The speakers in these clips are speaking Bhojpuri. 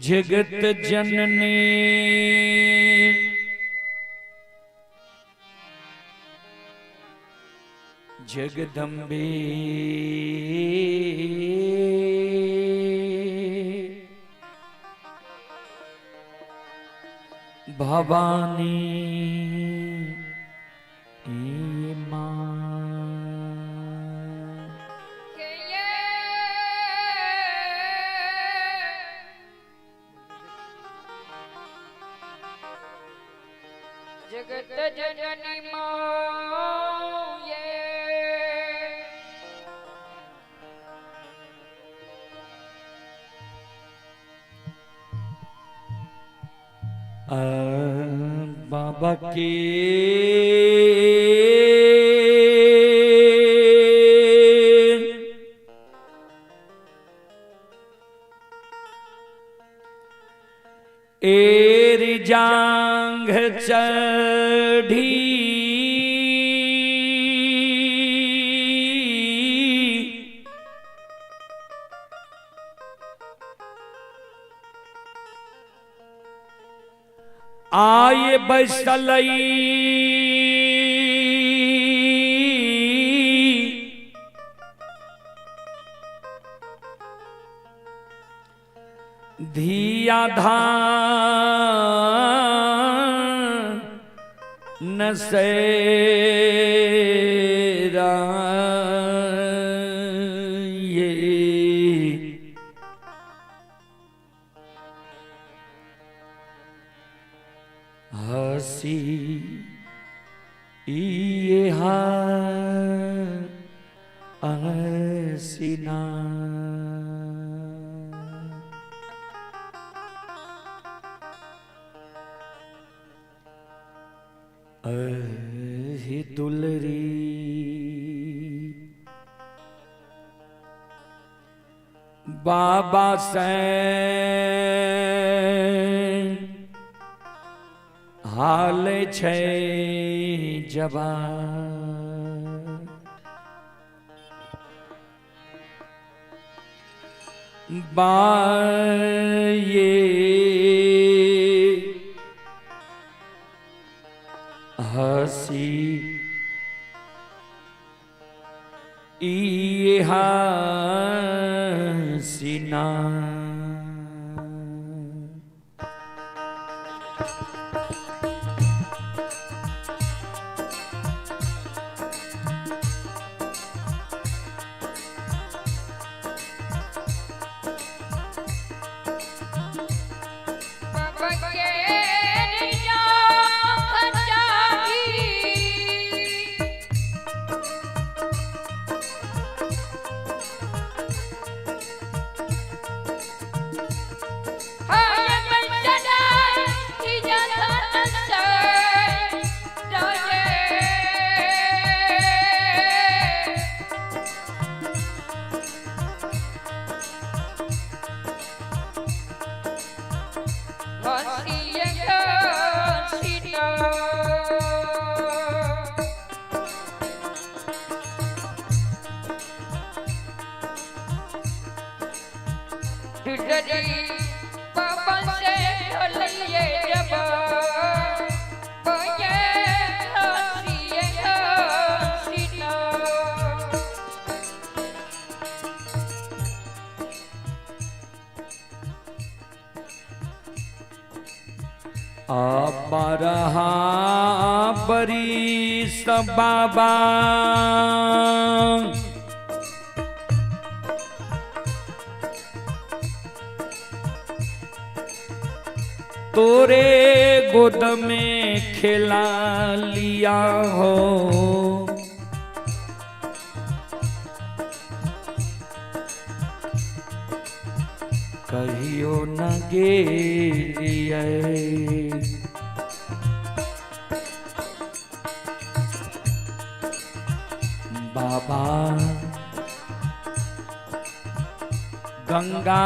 जगत जननी जगदम्बे भवानी जगत जननी मां ये बाबा के एर जांघ चढ़ी आए बसलई धिया धान नसेरा ये हसी ये हसीना अहि दुलरी बाबा से हाल छे जवान बाये हसी ये हसीना बारहा बरिस बाबा तोरे गोद में खिला लिया हो कहियो न गेलिए बाबा गंगा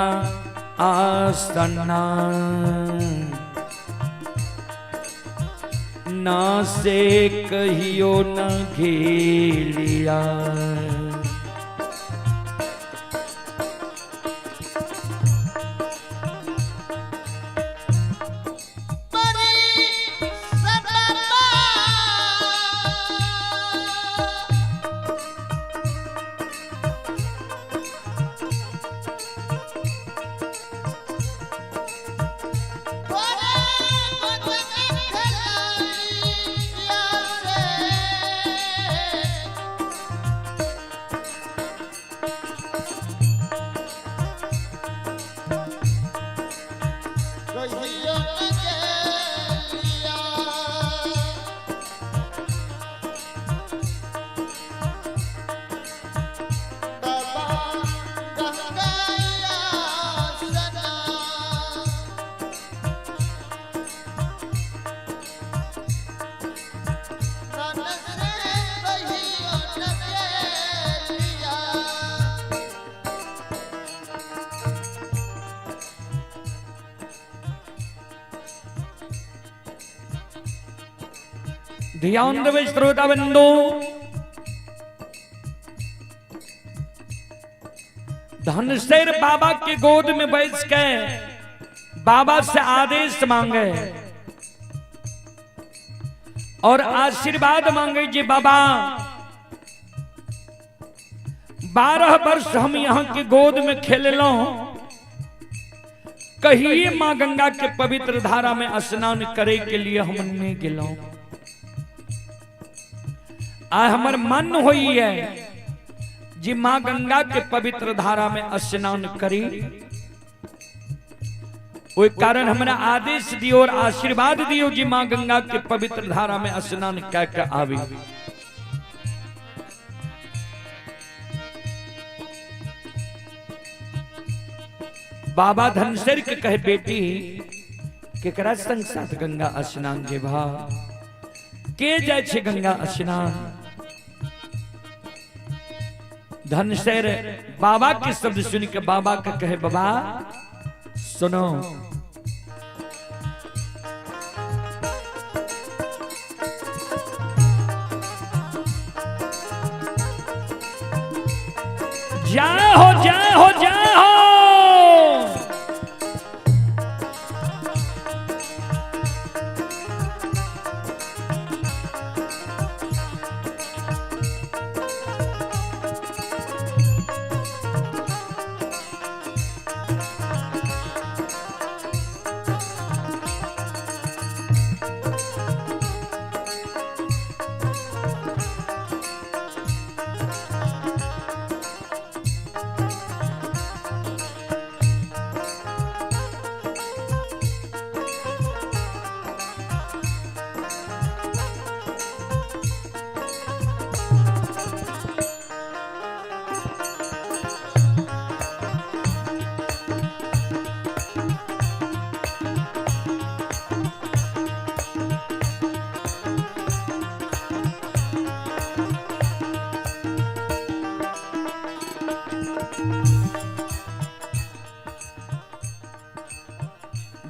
आस्तना ना से कहियो न घेलिया ध्यान देवे श्रोता बंधु, धनसेर बाबा के गोद में बैठ के बाबा से आदेश मांगे और आशीर्वाद मांगे जी बाबा 12 वर्ष हम यहाँ के गोद में खेल लो, कहिए माँ गंगा के पवित्र धारा में स्नान करे के लिए हम नहीं गेलो। आ हमर मन होई है जी माँ गंगा के पवित्र धारा में स्नान करी, ओई कारण हमरा आदेश दियो और आशीर्वाद दियो जी माँ गंगा के पवित्र धारा में स्नान कह के आवी। बाबा धनसेर के कहे बेटी केकरा संग साथ गंगा स्नान जेबा, के जाय छे गंगा स्नान। धनसेर बाबा के शब्द सुन के बाबा के कहे बाबा सुनो, जय हो जय हो जय हो।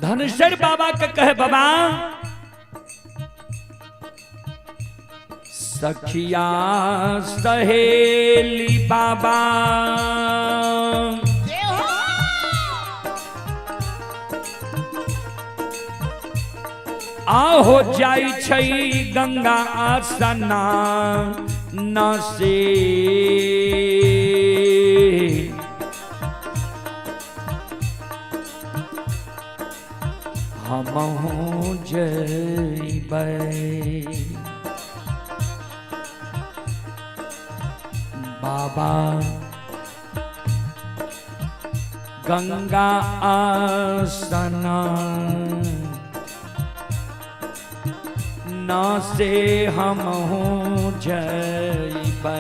धनसेर बाबा के कहे बाबा सखिया सहेली बाबा आहो जाई छई गंगा आसना न से हमहु जइबै बाबा गंगा आसना न से हमहु जइबै।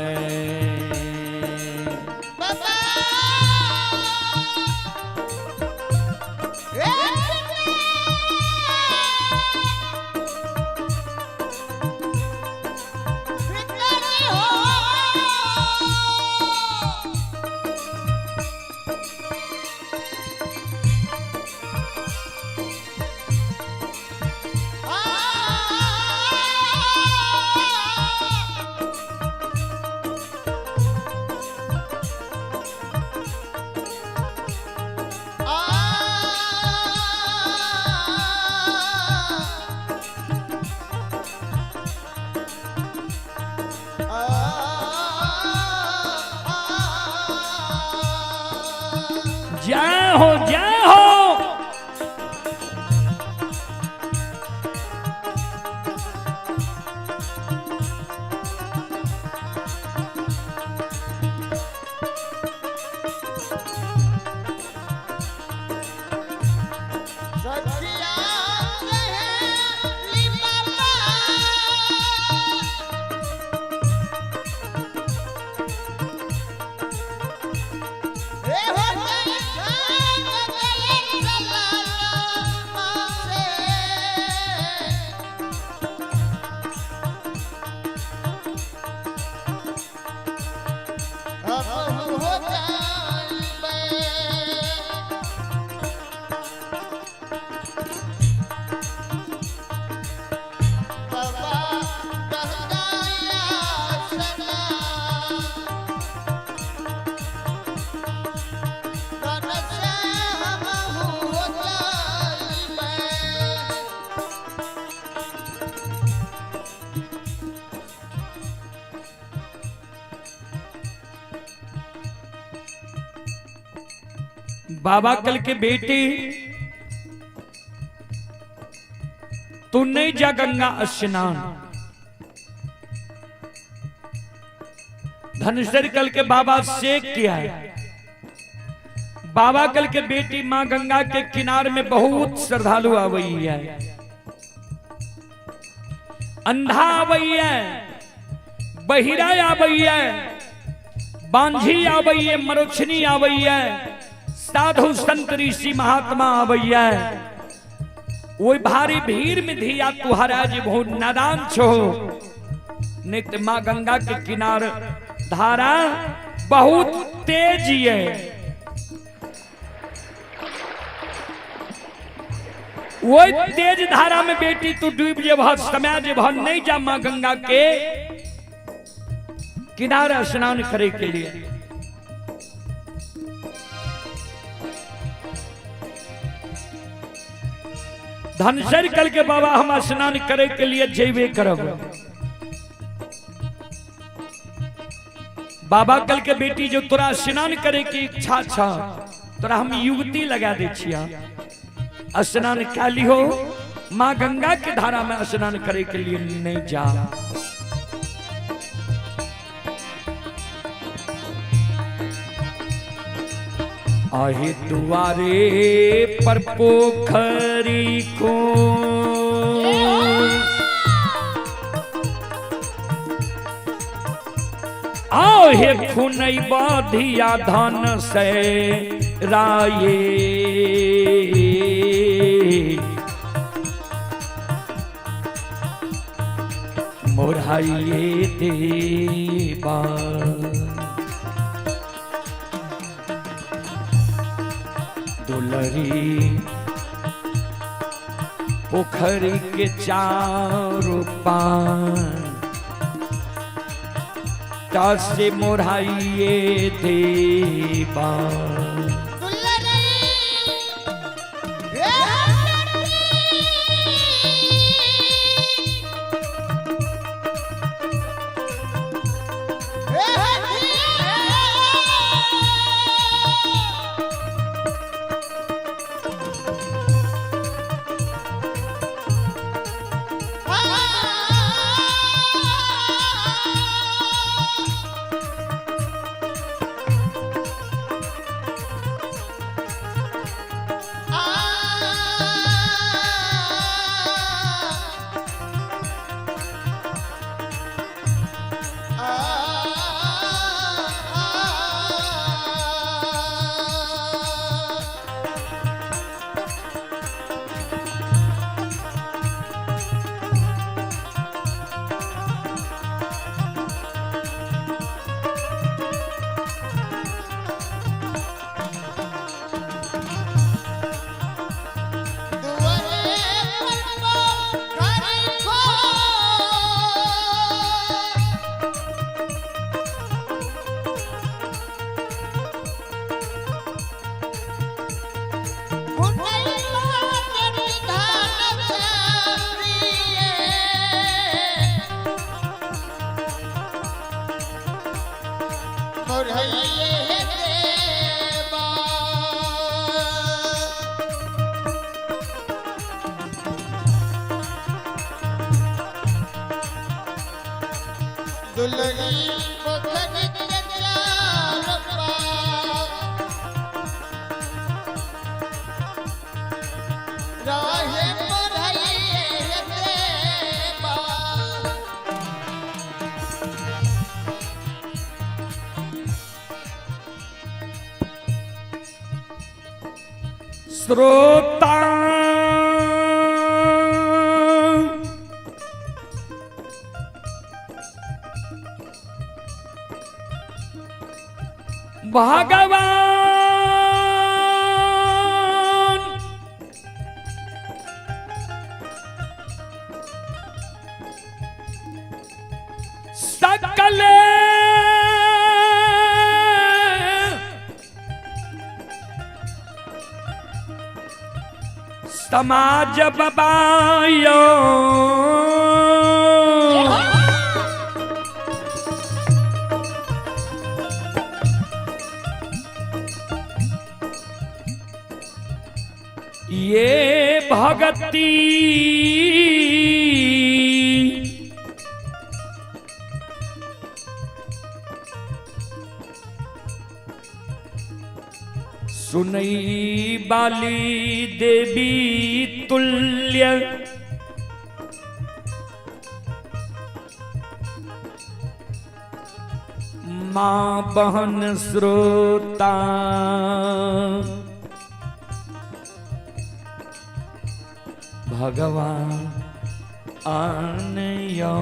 जय हो जय हो। बाबा कल के बेटे तू नहीं जा गंगा स्नान। धनुषर कल के बाबा शेख किया है। बाबा कल के बेटी मां गंगा के किनारे में बहुत श्रद्धालु आ गई है। अंधा आ गई है, बहिरा आ गई है, बांझी आ गई है, मरोछनी आ गई है, साधु संत ऋषि महात्मा आ गई है। वो भारी भीड़ में धिया तुहरा जी बहुत नादान छो। नित्य मां गंगा के किनारे धारा बहुत तेज है। वो तेज धारा में बेटी तू डूब जे बहुत समय जे बहुत नहीं जा मां गंगा के किनारे स्नान करे के लिए। धनसर कल के बाबा हम स्नान करे के लिए जेबे करब। बाबा कल के बेटी जो तोरा स्नान करे की इच्छा छा तोरा हम युवती लगा दे छिया। स्नान काली हो मां गंगा के धारा में स्नान करे के लिए नहीं जा। आहे दुआरे पर पोखरी को आहे खुनई बाधिया धन से राये मोराइये देवा। दुलरी पोखरी के चारों पार से मोराइये देवा। श्रोता भगवान सकल समाज बबायो ये भगती सुनई बाली देवी तुल्य मां बहन श्रोता भगवान आनयो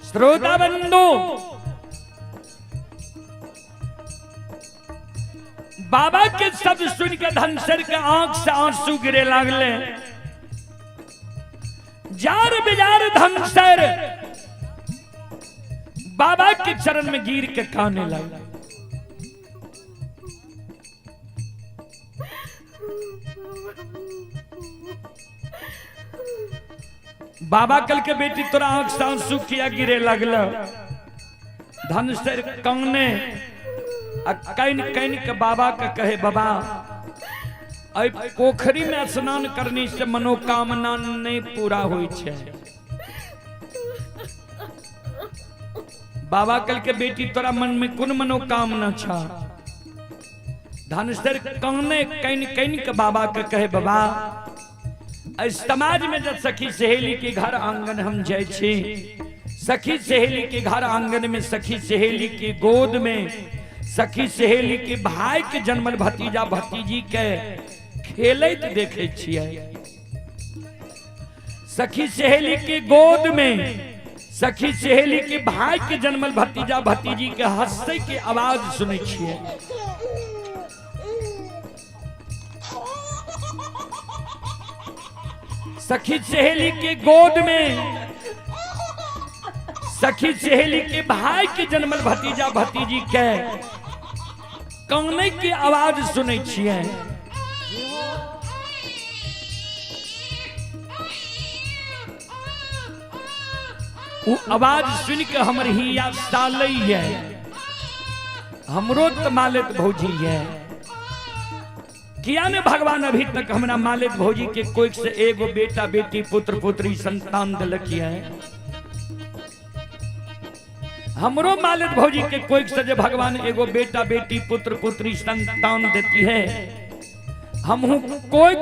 श्रोता बंधु बाबा के शब्द सुन के धनसर के आंख से आंसू गिरे लागले। जार बिजार धनसर बाबा के चरण में गिर के काने लगा। बाबा कल के बेटी तोरा आंख से आंसू किया गिरे लगल। धनसर काने कैन कैन के बाबा के कहे बाबा पोखरी में स्नान करने से मनोकामना नहीं पूरा होई छे। बाबा कल के बेटी तोरा मन में कौन मनोकामना छा। धनसर काने कैन कैन के बाबा के कहे बाबा इस समाज में जब सखी सहेली के घर आंगन हम जाए छी, सखी सहेली के घर आंगन में सखी सहेली के गोद में सखी सहेली के भाई के जन्मल भतीजा भतीजी के खेलैत देखे छियै। सखी सहेली के गोद में सखी सहेली के भाई के जन्मल भतीजा भतीजी के हंसै के आवाज सुनै छियै। सखी सहेली के गोद में सखी सहेली के भाई के जन्मल भतीजा भतीजी के काने की आवाज सुनै छियै। वो आवाज सुन के हमर हिया सालै है। हमरो तो मालित भौजी है। किया ने भगवान अभी तक हमरा मालित भौजी के कोई से एगो बेटा बेटी पुत्र पुत्री संतान दिलक है। हमरो मालित भौजी के कोई से जो भगवान एगो बेटा बेटी पुत्र पुत्री संतान देती है। हम कोई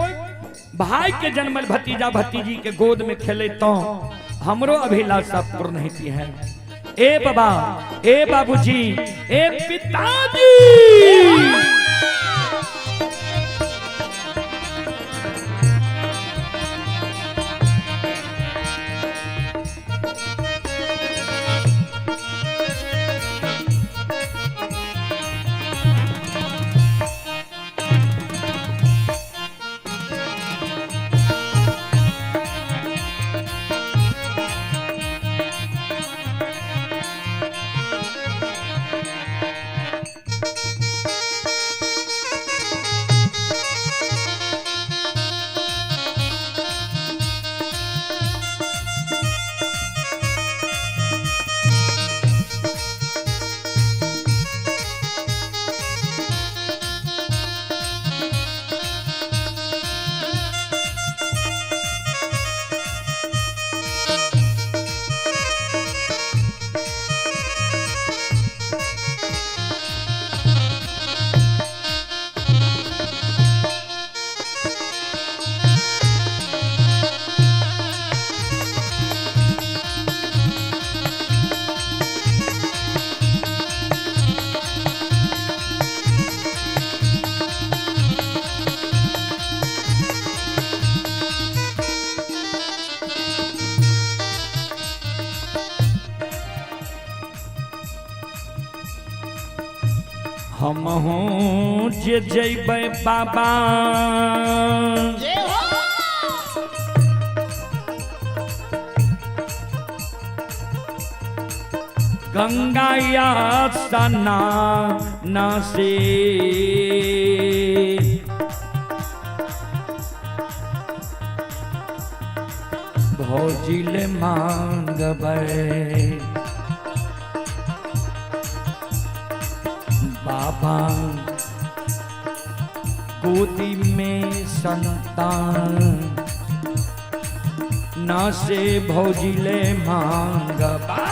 भाई के जन्मल भतीजा भतीजी के गोद में खेले तो हमरो अभिलाषा पूर्ण होती है। ए बाबा, ए बाबूजी, ए पिताजी, हम हूँ जे जैबै बाबा गंगा या स्नान से भौजिले मांगबै बाबा गोदी में संतान ना से भौजिले मांगबै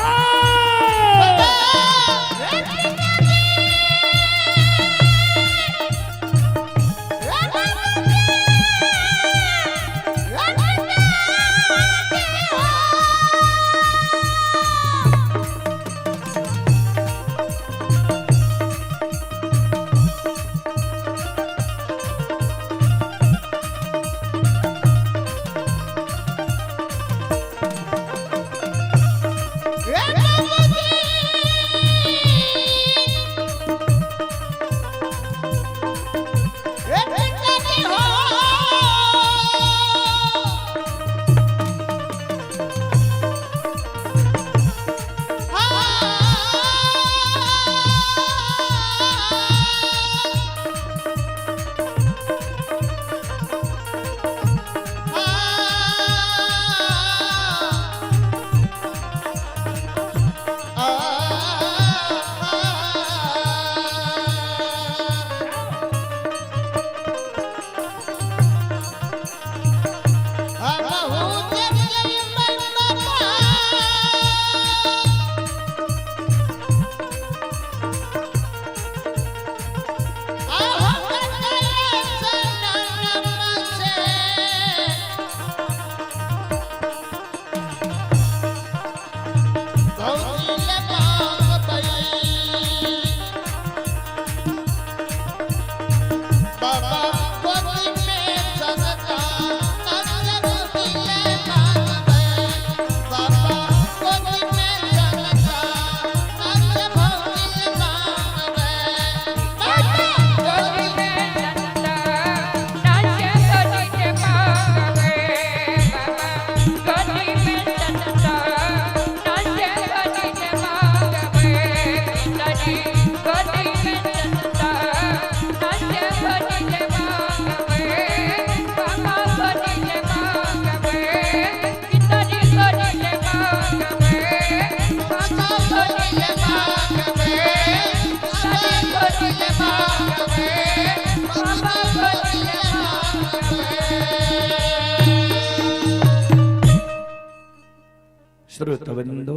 श्रोतवृंदो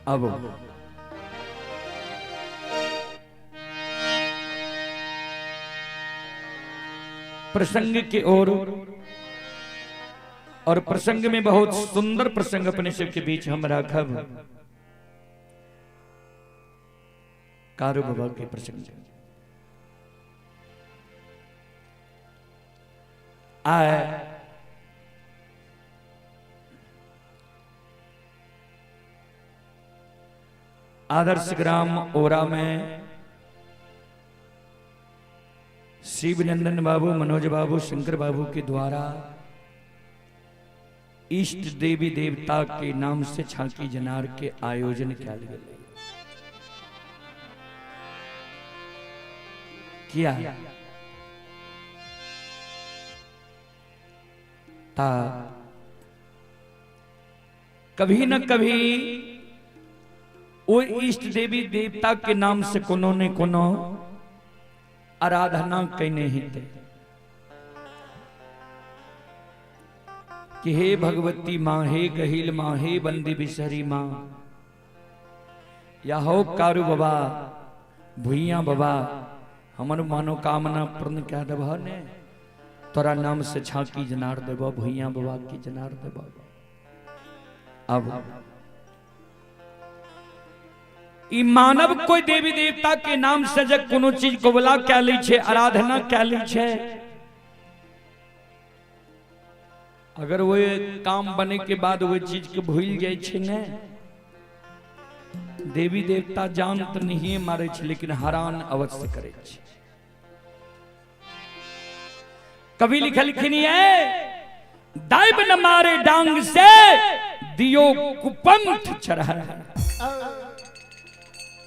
अब प्रसंग की ओर और प्रसंग में बहुत सुंदर प्रसंग अपने सबके बीच हम राघव कारू बाबा के प्रसंग आए आदर्श ग्राम ओरा में शिवनंदन बाबू, मनोज बाबू, शंकर बाबू के द्वारा इष्ट देवी देवता के नाम से झांकी जनार के आयोजन किया था। कभी न कभी वो इष्ट देवी देवता के नाम से कोनो ने कोनो आराधना कहने ही थे कि हे भगवती माँ, हे गहिल माँ, हे बंदी बिसहरी माँ, या हो कारू बाबा, भुइया बाबा, हमर मनोकामना पूर्ण कह देव ने, तोरा नाम से झांकी जनार देव, भुइया बाबा की जनार देव। अब ई मानव कोई देवी देवता के नाम से जब कोनो चीज को बोला क्या ली छे, आराधना क्या ली छे, अगर वो काम बने के बाद वो चीज के भूल जाए छे ने, देवी देवता जान तो नहीं मारे छे लेकिन हरान अवश्य करे छे। कवि लिखलखिन है दैव न मारे डांग से दियो कुपंथ चढ़ा।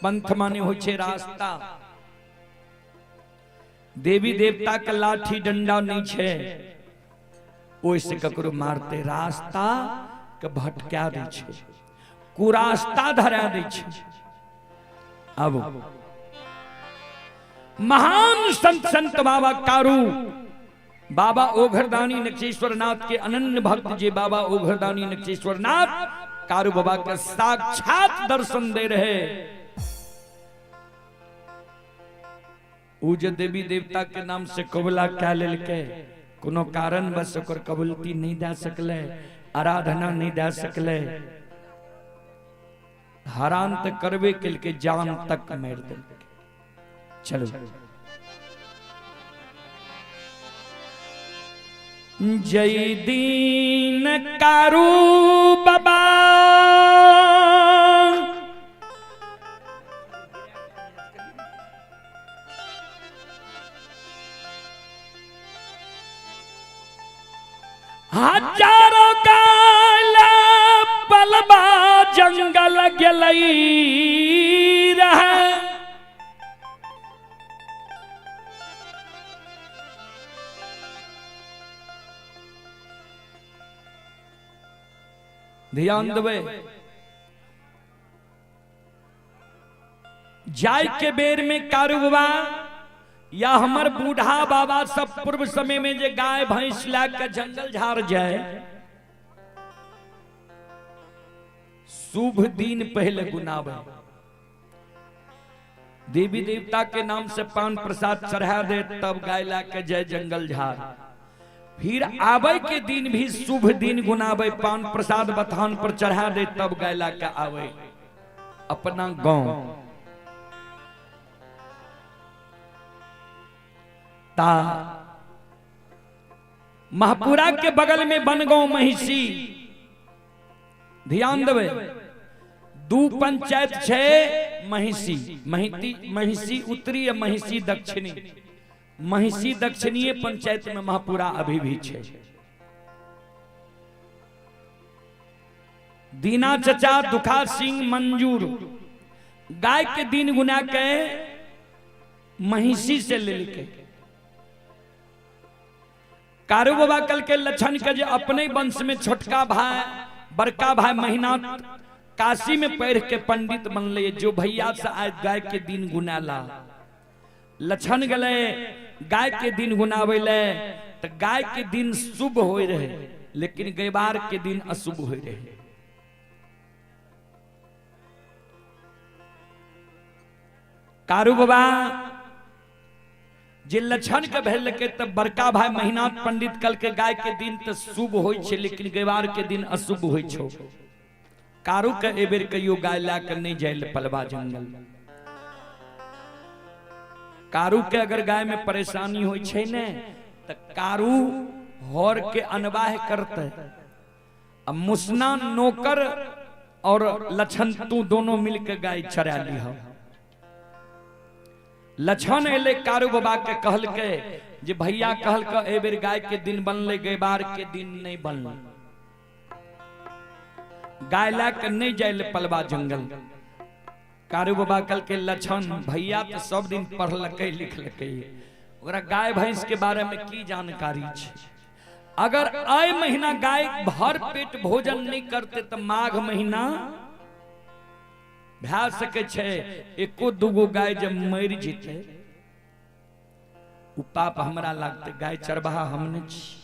पंथ माने हो छे रास्ता, देवी देवता का लाठी डंडा नहीं छे, ओइसे ककरो मारते रास्ता के भटका दै छै, कुरास्ता धरा दै छै। अब महान संत बाबा कारू, बाबा ओघरदानी नक्षेश्वर नाथ के अनन्य भक्त जे बाबा ओघरदानी नक्षेश्वर नाथ कारू बाबा के साक्षात दर्शन दे रहे। उ जे देवी देवता के नाम से कबूला क्या लेलके, कोनो कारण बस ओकर कबूलती नहीं दे सकले, आराधना नहीं दे सकले, हरान तक करबे के जान तक मार देलके। चलो जय दीन कारू बाबा हजारों काला पलबा जंगल गलई रहे। ध्यान देवे, जाय के बेर में कारू बाबा या हमर बूढ़ा बाबा सब पूर्व समय में जे गाय भैंस ला के जंगल झाड़ जाए, शुभ दिन पहले गुनावे, देवी देवता के नाम से पान प्रसाद चढ़ा दे, तब गाय ला के जय जंगल झाड़। फिर आवे के दिन भी शुभ दिन गुनावे, पान प्रसाद बथान पर चढ़ा दे, तब गाय ला के आवे अपना गांव। ता महापुरा के बगल में बनगांव महिषी, ध्यान देवे, 2 पंचायत छे महिषी, महिषी उत्तरी या महिषी दक्षिणी। महिषी दक्षिणीय पंचायत में महापुरा अभी भी छे। दीना चचा दुखा सिंह मंजूर गाय के दिन गुना के महिषी से ले लेके कारू बाबा कल के लक्षण के जो अपने वंश में छोटका भाई बड़का भाई महीना काशी में पढ़ के पंडित बनले, जो भैया से आज गाय के दिन गुनाला। लक्षण गले गाय के दिन गुनावेले तो गाय के दिन शुभ होए रहे, लेकिन गैबार के दिन अशुभ होए रहे। कारू बाबा जे लक्षण के भेल के तब बड़का भाई महीनाथ पंडित कल के गाय के दिन तो शुभ होय छे, लेकिन गैबार के दिन अशुभ होय छो। कारू के एबेर कहियो गाय ला के नहीं जाइल पलवा जंगल। कारू के अगर गाय में परेशानी होय छे ने तो कारू हर के अनवाह करते। अब मुसना नौकर और लक्षण तू दोनों मिलकर गाय चरा ली हो। लक्षण एले कारू बाबा के कहल के जे भैया कहल के एबेर गाय के दिन बनले, गैबार के दिन नहीं बनले। गाय ला के नहीं जाइले पलवा जंगल। कारू बाबा कल के लक्षण भैया तो सब दिन पढ़लके लिखलके, ओकरा गाय भैंस के बारे में की जानकारी छे। अगर आय महीना गाय भर पेट भोजन नहीं करते तो माघ महीना भा सके छे। एको दूगो गाय जब मर जीते उ पाप हमरा लागते, गाय चरबहा हमने छी।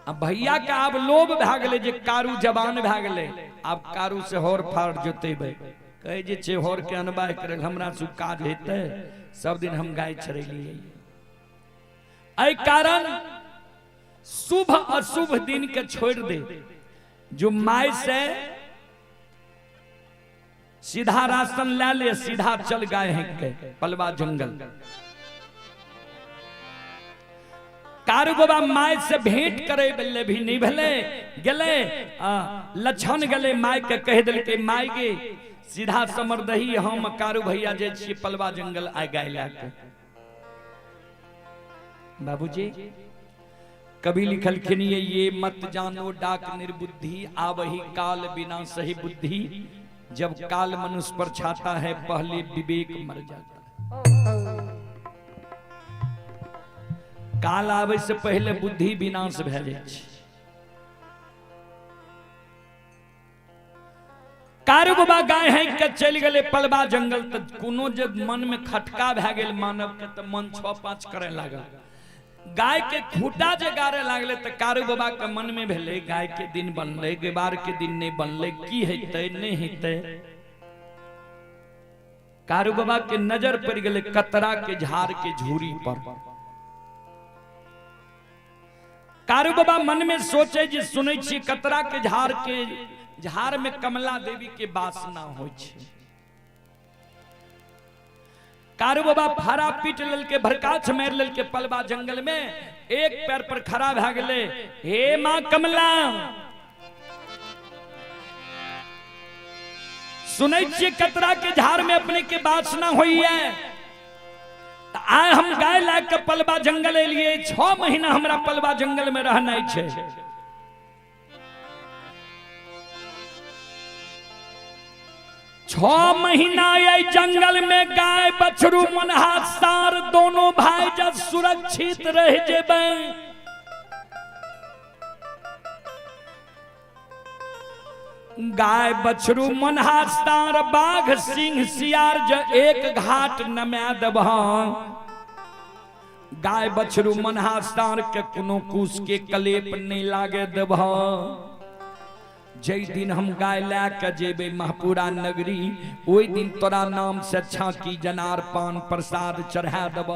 अब भैया का अब लोभ भा गेले जे कारू जवान भा गेले, अब कारू से होर फाड़ जोतेबे, कहे जे छे होर के अनबाह करे हमरा सु काज हेते, सब दिन हम गाय चरेलिए। एहि कारण शुभ अशुभ दिन के छोड़ दे, जो माय से सीधा राशन ले ले, सीधा चल गाय है के पलवा जंगल। कारू बाबा माय से भेंट करे बल्ले भी नहीं भले गले, लक्षण गले माय के कह दिल के माय के सीधा समर दही हम कारू भैया जे छी पलवा जंगल आ गाय लाके। बाबूजी कभी लिखल खिनिए ये मत जानो डाक निर्बुद्धि, आवही काल बिना सही बुद्धि, जब काल मनुष्य पर छाता है पहले विवेक मर जाता है। काल आवे से पहले बुद्धि विनाश भए जाइ छै। कारू बाबा गाय है के चल गए पलबा जंगल, तो कोनो जे मन में खटका भए गेल मानव के, तो मन 6-5 करे लागल। गाय के खूटा जे गारे लागले, तो कारू बाबा के मन में भेले गाय के दिन बनले, गेबार के दिन नहीं बनले, की हेतै नहीं हेतै। कारू बाबा के नजर पड़ गए कतरा के झाड़ के झूरी पर। कारू बाबा मन में सोचे जे सुनै छी कतरा के झाड़ में कमला देवी के वासना होइ छै। कारू बाबा फारा पीट लेल के, भरकाछ मार लेल के पलबा जंगल में, एक पैर पर खड़ा भए गेले। हे मां कमला, सुनै छियै कतरा के झाड़ में अपने के वासना होई है, तो आय हम गाय ला के पलबा जंगल एलिए। 6 महीना हमरा पलबा जंगल में रहना छै। 6 महीना ये जंगल में गाय बछरू मनहार सार दोनों भाई जब सुरक्षित रह जेबे, गाय बछरू मनहार सार बाघ सिंह सियार ज एक घाट नमा देब। गाय बछरू मनहार सार के कोनो कुश के कलेप नहीं लागे देब। जय दिन हम गाय लैके जेबे महपुरा नगरी, ओई दिन तोरा नाम से छाकी जनार पान प्रसाद चढ़ा देब।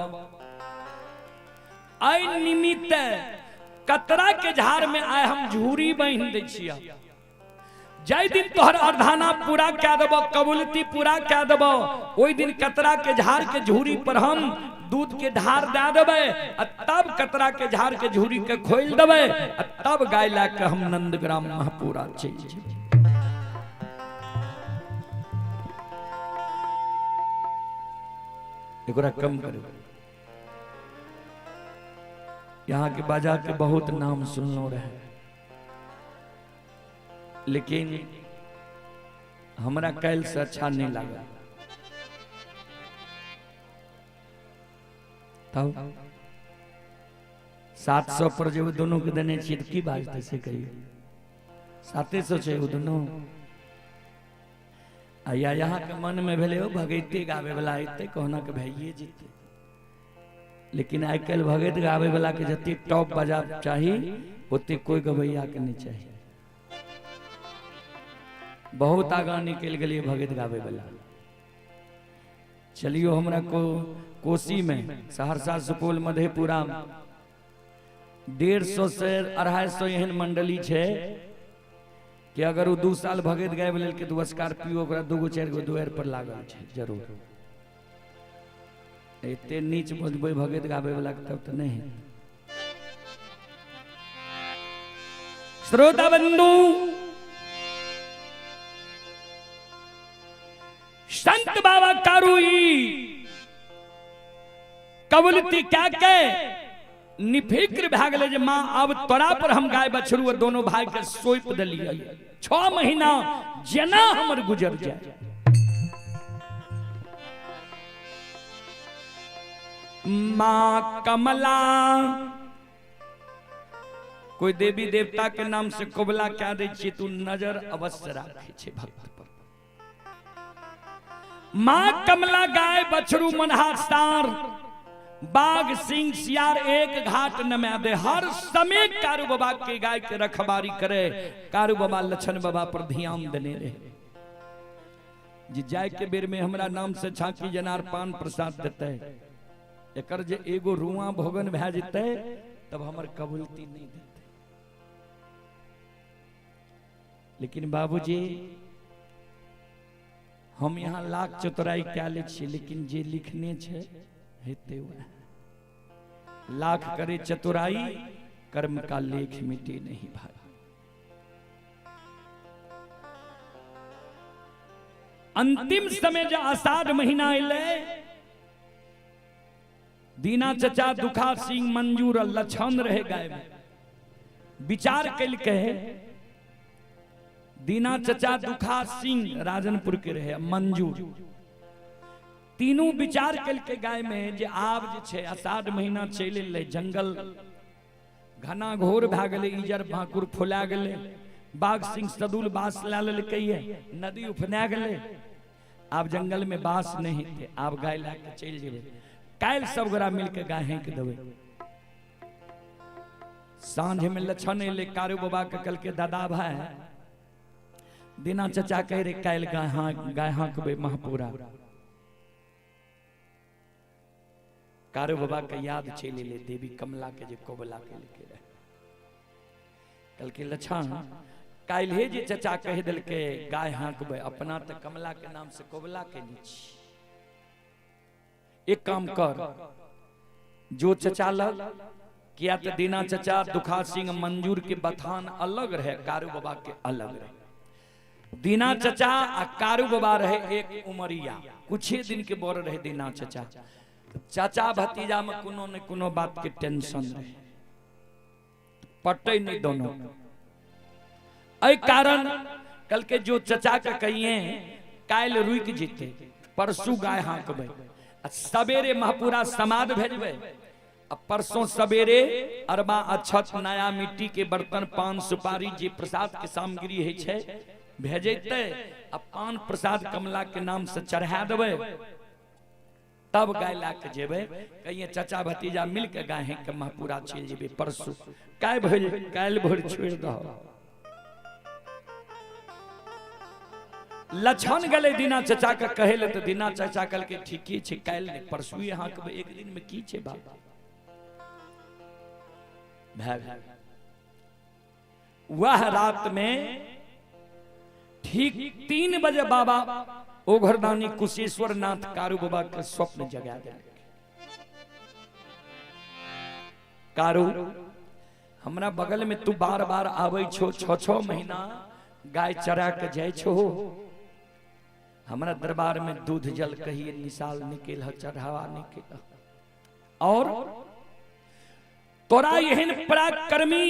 आई निमित्त कतरा के झाड़ में आय हम झूरी बांध दै छिया। जय दिन तोहर अर्धाना पूरा कह देब, कबूलती पूरा कह देब, ओई दिन कतरा के झाड़ के झूरी पर हम दूध के धार दे देबे, तब कतरा के झाड़ के झूरी के खोल देबे, तब गाय ला के हम नंदग्राम महपुरा चल जेबे। एकरा कम करो। यहाँ के बाजा के बहुत नाम सुनलो रहे, लेकिन हमरा कैल से अच्छा नहीं लगा। तब 700 पर जो दोनों के देने चीज की बाजते से कहिए 700 छे वो दोनों। या यहाँ के मन में भेले हो भगैते गावे वाला आते कहना के भैये जीते, लेकिन आई कल भगत गावे वाला के जति टॉप बजा चाहिए उतने कोई गवैया के नहीं चाहिए। बहुत आगा निकल गए भगत गावे वाला। चलियो हमरा को कोसी में सहरसा सुपौल मधेपुरा 150 से 250 एहन मंडली छे कि अगर वो 2 साल भगत गाय लेल के 2 स्कॉर्पियो ओकरा 2-4 गो दुआर पर लागल छे जरूर। एते नीच बजबै भगत गावे वाला के तब तो नहीं। श्रोता बंधु, संत बाबा कारूई कबूलती क्या के निफिक्र भए गेले जे मां अब तोरा पर हम गाय बछरू और दोनों भाई के सौंप देलिए। 6 महीना जेना हमर गुजर जाए। मां कमला कोई देवी देवता के नाम से कोबला क्या दे छी, तू नजर अवश्य राखे छे भक्त पर। मां कमला गाय बछरू मनहार सार बाघ सिंह सियार एक घाट नमा दे। हर समय कारू बाबा के गाय के रखवारी करे। कारू बाबा लछन बाबा पर ध्यान देने रहे जी जाय के बेर में हमरा नाम से छाकी जनार पान प्रसाद देते, एकर जे एगो रुआ भोगन भए जेते तब हमर कबूलती नहीं देते। लेकिन बाबूजी हम यहाँ लाख चतुराई क्या ले छी, लेकिन जे लिखने छे हेते हुए लाख करे चतुराई कर्म का लेख मिटे नहीं भाई। अंतिम समय जो आषाढ़ महीना अले, दीना चचा दुखा सिंह मंजूर लछन रहे गाय में विचार कल कहे। दीना चचा दुखा सिंह राजनपुर के रहे मंजूर तीनों विचार कल के गाय में जे आब जे छे आषाढ़ महीना चल एले, जंगल घना घोर भए गेले, इजर भाकुर फुला गेले, बाघ सिंह सदुल बास ला लेलकै, नदी उफना गेले, आब जंगल में बास नहीं थे, आब गाय ला के चल जेबे, काल सब गोरा मिलके गाय हेंक देबे। सांझ में लछन एले, कारू बाबा के कल के दादा भाई दीना चचा कह रे काल गाय हाँकबे महापुरा। कारू बाबा के याद चल ले देवी कमला के जे कोबला के लेके रहे, कल के लछन काल्हे जे चचा कह दिल के गाय हाँकबे, अपना तो कमला के नाम से कोबला के नीचे। एक काम कर, जो चचा लग किया तो दीना चचा दुखा सिंह मंजूर के बथान अलग रहे, कारू बाबा के अलग रहे। दीना चचा आ कारू बाबा रहे एक उमरिया, कुछ दिन के बोर रहे दीना चचा। चाचा भतीजा में कोनो न कोनो बात के टेंशन रहे, पटे नहीं दोनों। ऐ कारण कल के जो चचा के कहिए काल रुक जीते, परसू गाय हाँकबे, सवेरे महापुरा समाद भेजबे, परसों सवेरे अरबा अक्षत नया मिट्टी के बर्तन पान सुपारी जे प्रसाद के सामग्री है छे भेजेते, पान प्रसाद कमला के नाम से चढ़ा देवे, तब गाय ला के जेबे। कहिए चचा भतीजा मिल के गाय है के महापुरा चल जेबे परसू, काल भोर छोड़ दो। लछन गले दीना चचा के कहेले तो दीना चचा कल के ठीके छे, काल ने परसू यहाँ के एक दिन में की छे बात। वह रात में ठीक 3 बजे बाबा ओघरदानी कुशेश्वर नाथ कारू बाबा के स्वप्न जगा दे। कारू हमरा बगल में तू बार बार आवे छो, 6 महीना गाय चरा के जाय छो, हमरा दरबार में दूध जल कहिए निसाल निकल चढ़ावा निकल, और तोरा एहन पराक्रमी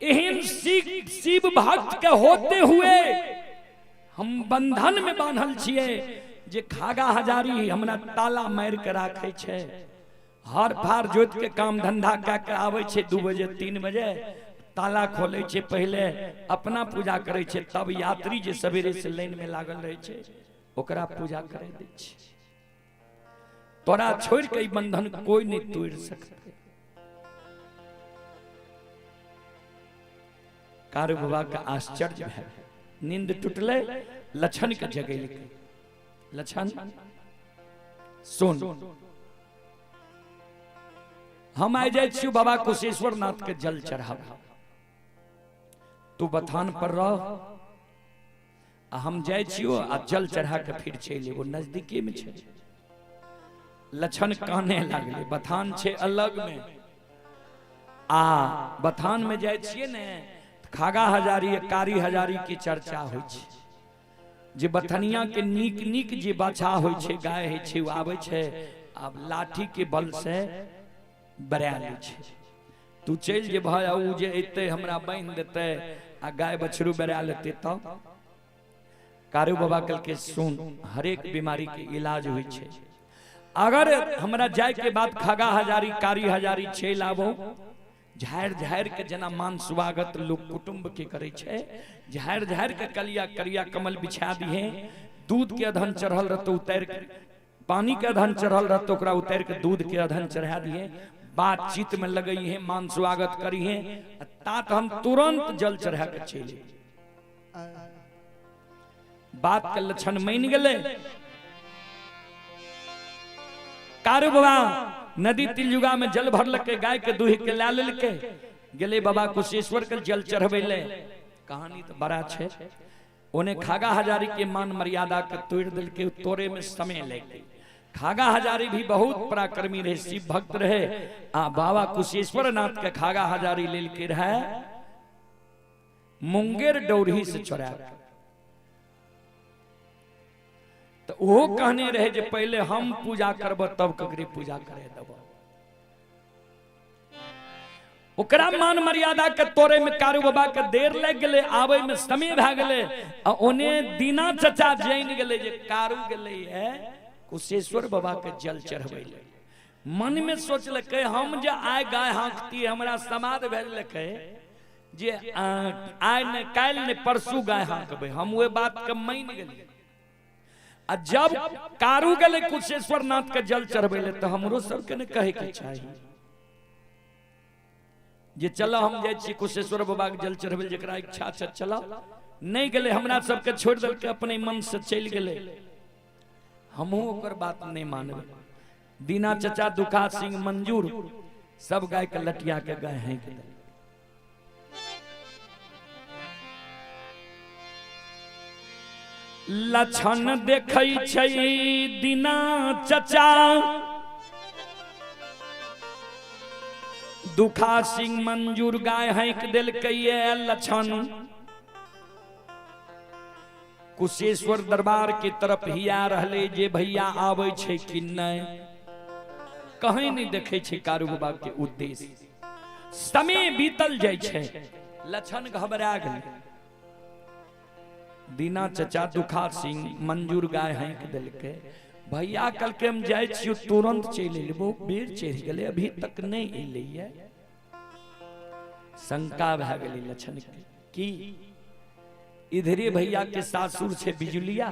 एहन शिव भक्त के होते हुए हम बंधन में बांधल छिए जे खागा हजारी हमरा ताला मार के राखे छे, हर फार जोत के काम धंधा क के आवे छे 2 बजे 3 बजे ताला खोले छे, पहले अपना पूजा करे छे, तब यात्री जे सवेरे से लाइन में लागल रहे छे ओकरा पूजा करे दे छे। तोरा छोड़ के ई बंधन कोई नहीं तोड़ सकते। कारू बाबा का आश्चर्य है, नींद टूटले, लछन के जगह लिखे, लछन सुन, हम आ जाए छियो बाबा कुशेश्वर नाथ के जल चढ़ावा, तू बथान पर रह, हम जाए छियो आ जल चढ़ा के फिर चले, वो नजदीकी में छे। लछन काने लागले, बथान छे अलग में, आ बथान में जाए छिए ने खागा हजारी कारी हजारी की चर्चा होय छे, जे बथनिया के नीक नीक जे बाछा होय छे गाय है छे वो आवे छे, अब लाठी के बल से बरा ले छे। तू चल जे भाई उ जे एते हमरा बांध देते आ गाय बछरू बरा लेते, तब कारू बाबा कल के सुन, हर एक बीमारी के इलाज होय छे। अगर हमरा जाय के बाद खागा हजारी कारी हजारी छे लाबो, झाड़ झाड़ के जना मान स्वागत लोग कुटुंब के करे छे, झाड़ झाड़ के कलिया करिया कमल बिछा दिए, दूध के अधन चढ़ल रहतो उतार के, पानी के अधन चढ़ल रहतो ओकरा उतार के दूध के अधन चढ़ा दिए, बातचीत में लगई है, मान स्वागत करी है, तात हम तुरंत जल चढ़ा के चले। बात के लक्षण मान गले। कारू बाबा नदी तिलजुगा में जल भरलके, गाय के दूह के ला लेलके, गेले बाबा कुशेश्वर के जल चढ़बेले। कहानी तो बड़ा छे, ओने खागा हजारी के मान मर्यादा के तोड़ दिलके, तोड़े में समय लगे। खागा हजारी भी बहुत पराक्रमी रहे, शिव भक्त रहे, आ बाबा कुशेश्वर नाथ के खागा हजारी लेलके रहे मुंगेर डौरी से चोरा, तो वो कहने रहे जे पहले हम पूजा करब तब ककरे पूजा करे देब। ओकरा मान मर्यादा के तोड़े में कारू बाबा के देर लग गए, आवे में समय भ गए, ओने दीना चचा जान गए जे कारू गए है कुशेश्वर बाबा के जल चढ़बै ले मन में सोचलकै हम जे आइ गाय हाँकती हमरा समाद भेजलकै जे आइ ने काल्हि ने परसू गाय हाँकबै हम ओए बात के मान गेलियै आ जब कारू गेलै कुशेश्वर नाथ के जल चढ़बै ले तो हमरो सबके ने कहे के चाही जे चलो हम जाय छी कुशेश्वर बाबा के जल चढ़बै जेकरा इच्छा छै चलो नहीं गेले हमरा सबके छोड़ देल के अपने मन से चल गेले हमहू ओकर बात नहीं मानबे दीना चचा दुखा सिंह मंजूर सब गाय के लटिया के गाय हैं के लक्षण देखै छै दीना चचा दुखा सिंह मंजूर गाय हाँक देलकै लक्षण कुशेश्वर दरबार के तरफ ही आ रहले जे भैया आवे छै कि नहीं कहीं नहीं देखे छै कारू बाबा के उद्देश्य समय बीतल जाय छै लक्षण घबरा गेल दीना चचा दुखा सिंह मंजूर गाय हाँक देलकै भैया कल के हम जाय छी तुरंत चल एबो बेर चढ़ गेले अभी तक नहीं एलैया शंका भए गेलै लक्षण के की इधरे भैया के सासुर छे बिजुलिया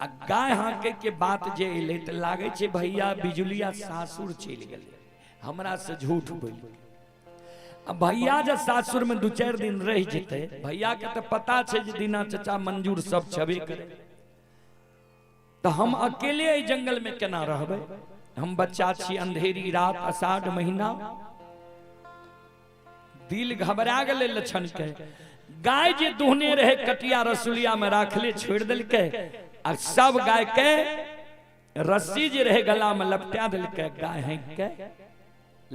आ गाय हाँके के बात जे एले त लागे छे भैया बिजुलिया सासुर चल गेले हमरा से झूठ बोल अब भैया जब सासुर में 2-4 दिन रह जेते भैया के तो पता छे जे दीना चचा मंजूर सब छबे करे तो हम अकेले एहि जंगल में केना रहबे हम बच्चा छी अंधेरी रात आषाढ़ महीना दिल घबरा गेले लक्षण के गाय जे दुहने रहे कटिया रसुलिया में राखले छोड़ दिलके आ सब गाय के रस्सी जे रहे गला में लपटा दिलके गाय हाँक के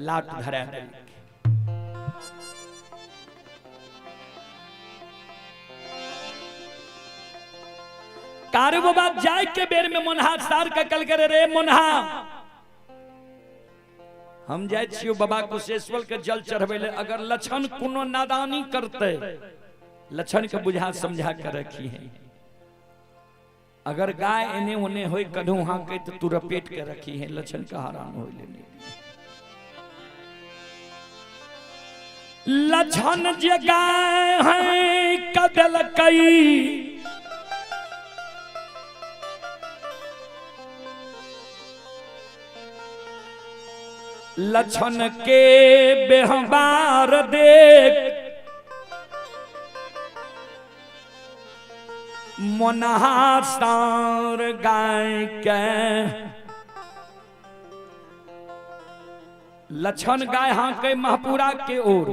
लाट धरा दिलके कारू बाबा जाय के बेर में मोनहा सार के कल करे रे मोनहा हम जाय छियो बाबा कुशेश्वर के जल चढ़बै ले अगर लक्षण कोनो नादानी करते लक्षण के बुझा समझा कर रखी है अगर गाय एने ओने होय कढू हाँके तो तू रपेट के रखी है लक्षण का हरान हो लेने लक्षण जे गाय है कदल कई लक्षण के बेहबार देख मोनहा सार गाय के लक्षण गाय हाँके महपुरा के ओर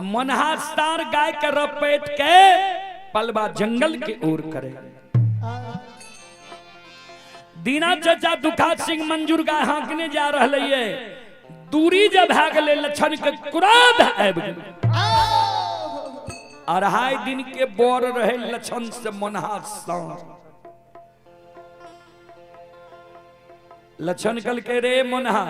मोनहा सार गाय के रपेट के पलवा जंगल के ओर करे दीना चचा दुखा सिंह मंजूर गाय हाँकने जा रहे है दूरी जब भए गेले लक्षण के क्रोध आबि गेलै 2.5 दिन के बोर रहे लक्षण से मोनहा सार लक्षण कल के रे मोनहा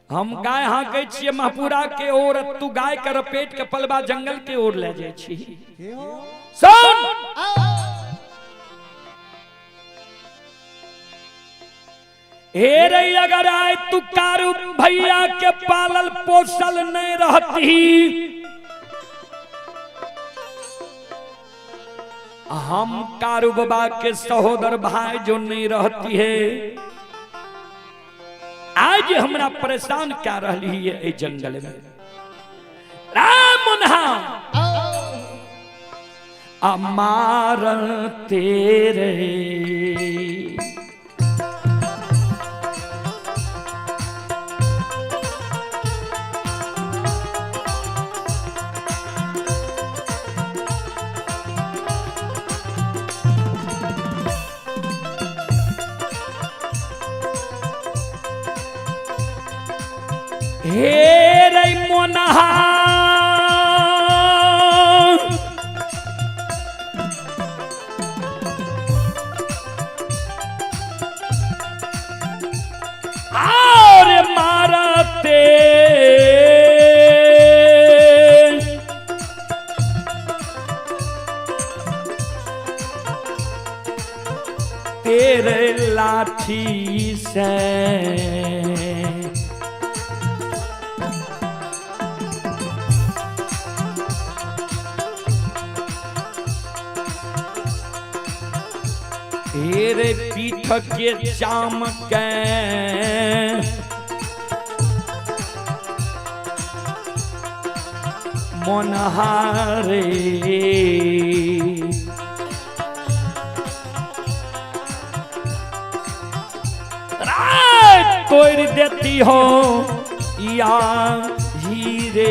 हम गाय हाँके छियै महपुरा के ओर तू गाय के रपेट के पलवा जंगल के ओर ले जाय छी सुन हे रे अगर आए तू कारू भैया के पालल पोसल नहीं रहती हम कारू बाबा के सहोदर भाई जो नहीं रहती है आज हमरा परेशान क्या रही है ए जंगल में राम मुन्हा अमार तेरे हे रे मोनहा और मारते लाठी से तेरे पीठ के चाम के मोनहारे तोड़ देती हो या हीरे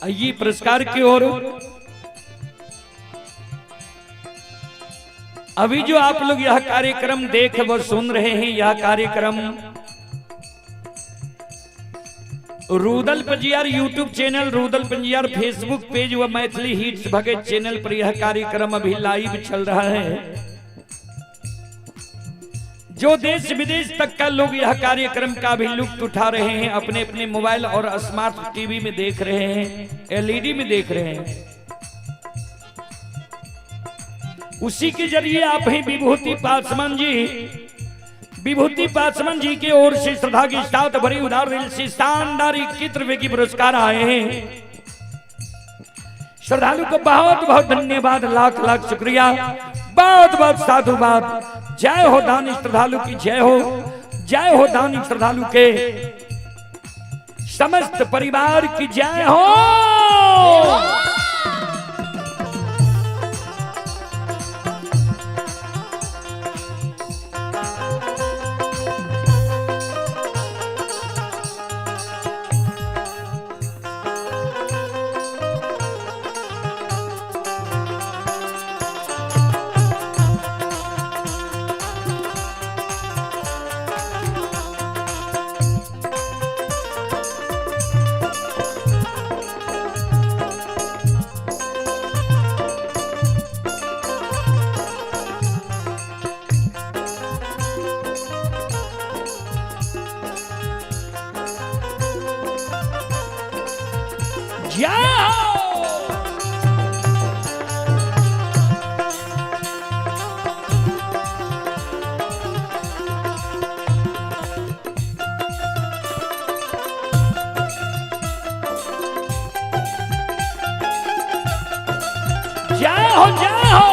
आइए पुरस्कार की ओर। अभी जो आप लोग यह कार्यक्रम देख व सुन रहे हैं, यह कार्यक्रम Rudal Panjiyar YouTube channel, Rudal Panjiyar Facebook page व मैथिली हिट्स भगत चैनल पर यह कार्यक्रम अभी लाइव चल रहा है। जो देश विदेश तक का लोग यह कार्यक्रम का भी लुत्फ उठा रहे हैं, अपने अपने मोबाइल और स्मार्ट टीवी में देख रहे हैं, एलईडी में देख रहे हैं। उसी के जरिए आप हैं विभूति पासवान जी। विभूति पासवान जी की ओर से श्रद्धा की साथ भरी उदार दिल से शानदार 21 रुपए की पुरस्कार आए हैं। श्रद्धालु को बहुत बहुत धन्यवाद, लाख लाख शुक्रिया, बहुत बहुत साधुवाद। जय हो दानी श्रद्धालु की, जय हो, जय हो दानी श्रद्धालु के समस्त परिवार की जय हो। हो जय हो।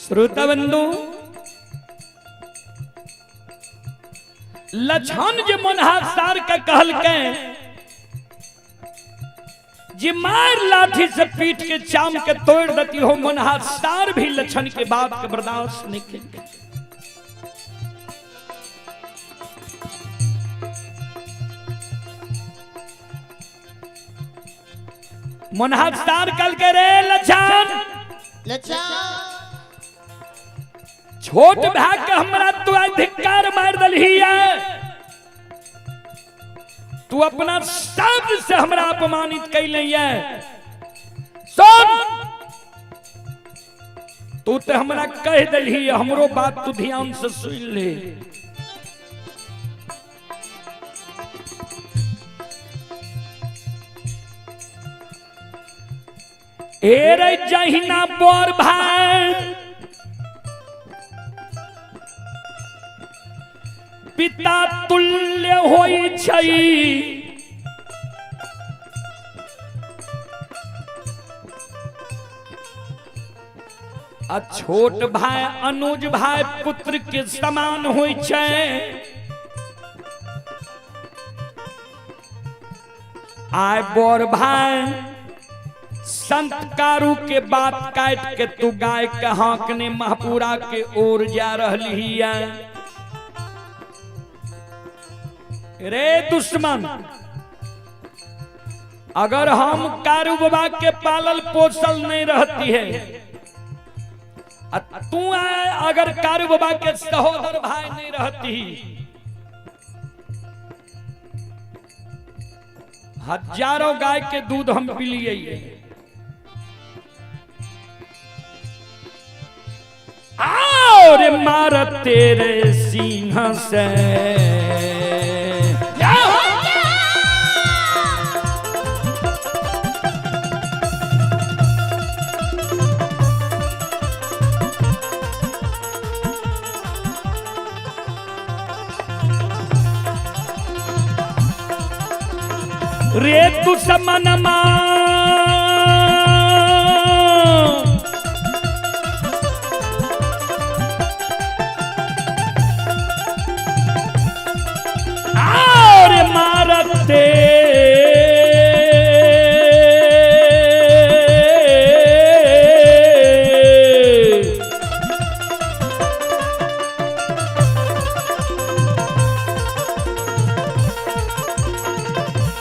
श्रोता बंधु, लछन जे मनहासार का कहल के जे मार लाठी से पीट के चाम के तोड़ देती हो, मनहासार भी लछन के बात के बर्दाश्त नहीं करेंगे। मनहासार कल के रे लछन छोट भाग के हमरा तू अधिकार मार दलही है, तू अपना शब्द से हमरा अपमानित कैले है। सुन, तू तो हमरा कह दलही, हमरो बात तू ध्यान से सुन ले। ए रे जहिना बोर भाई पिता तुल्य होई छई, आ छोट भाई अनुज भाई पुत्र के समान होई छे। आय बोर भाई संत कारू के बात काट के तू गाय के हाकने महपुरा के ओर जा रही है। रे दुश्मन, अगर हम कारू बाबा के पालल पोसल नहीं रहती है, तू अगर कारू बाबा के सहोदर भाई नहीं रहती, हजारों गाय के दूध हम पी लिए। और मार तेरे सिंह से रे दुश्मन और मारते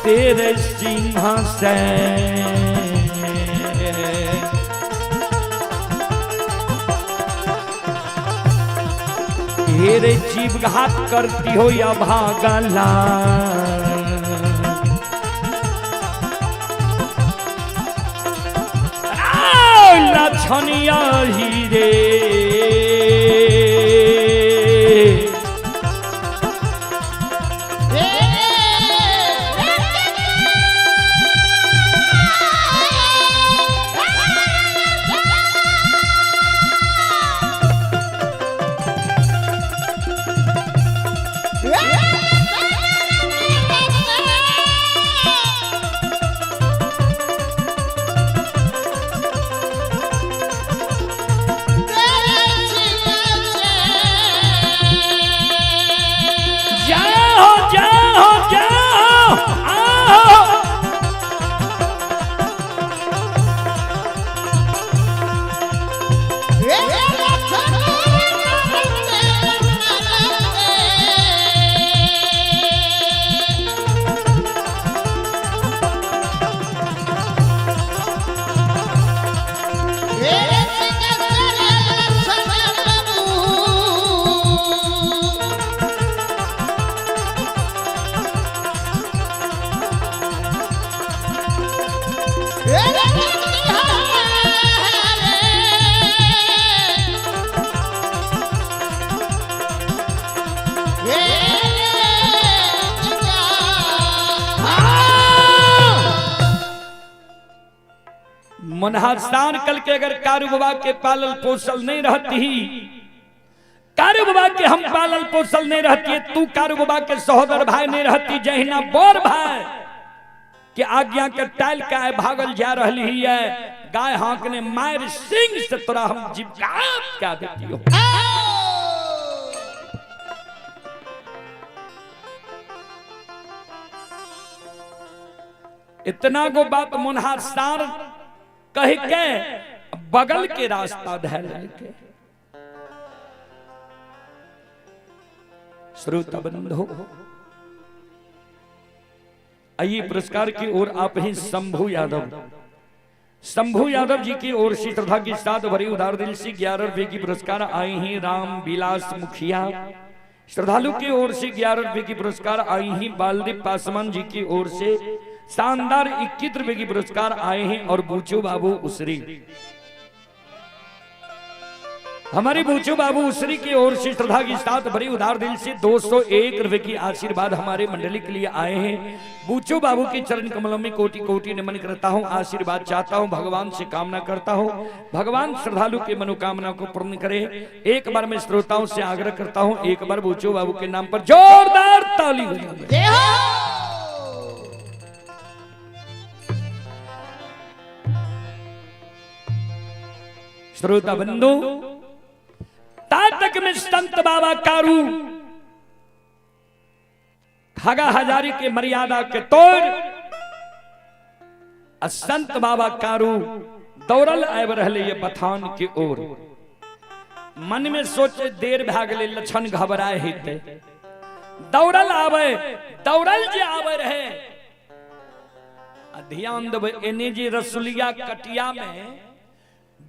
तेरे सिंहासन तेरे जीव घात करती हो या भागला। लछनिया हीरे मनहास्तान कल के अगर कारू बाबा के पालल पोसल नहीं रहती, कारू बाबा के हम पालल पोसल नहीं रहती, तू कारू बाबा के सहोदर भाई नहीं रहती, जहिना बोर भाई के आज्ञा के टाइल का है भागल जा रही है, गाय हांकने मार सिंह से तोरा हम जिब्रात क्या देती हो। इतना गो बात मनहास्तान कह के बगल के रास्ता धैल के। श्रोता बंधु, आइए पुरस्कार की ओर आप ही शंभू यादव जी की ओर से श्रद्धा के साथ भरी उदार दिल से 11 रुपए की पुरस्कार आई हैं। राम विलास मुखिया श्रद्धालु की ओर से 11 रुपए की पुरस्कार आई हैं। बालदीप पासवान जी की ओर से शानदार 21 रुपए की पुरस्कार आए हैं। और बूचू बाबू उसरी, हमारे बूचू बाबू उसरी की ओर से श्रद्धा के साथ भरी उदार दिल से 201 रुपए की आशीर्वाद हमारे मंडली के लिए आए हैं। बूचू बाबू के चरण कमलों में कोटि कोटि नमन करता हूं, आशीर्वाद चाहता हूं, भगवान से कामना करता हूं, भगवान श्रद्धालु के मनोकामना को पूर्ण करे। एक बार मैं श्रोताओं से आग्रह करता हूं, एक बार बूचू बाबू के नाम पर जोरदार ताली बजाएं। श्रोता बंधु, तातक में संत बाबा कारू खगा हजारी के मर्यादा के तोड़ संत बाबा कारू दौड़ल आब रहे ये बथान की ओर। मन में सोचे देर भा गए, लक्षण घबराए हेते, दौड़ल आवे, दौड़ल जे आवे रहे। ध्यान देवे, एने जे रसुलिया कटिया में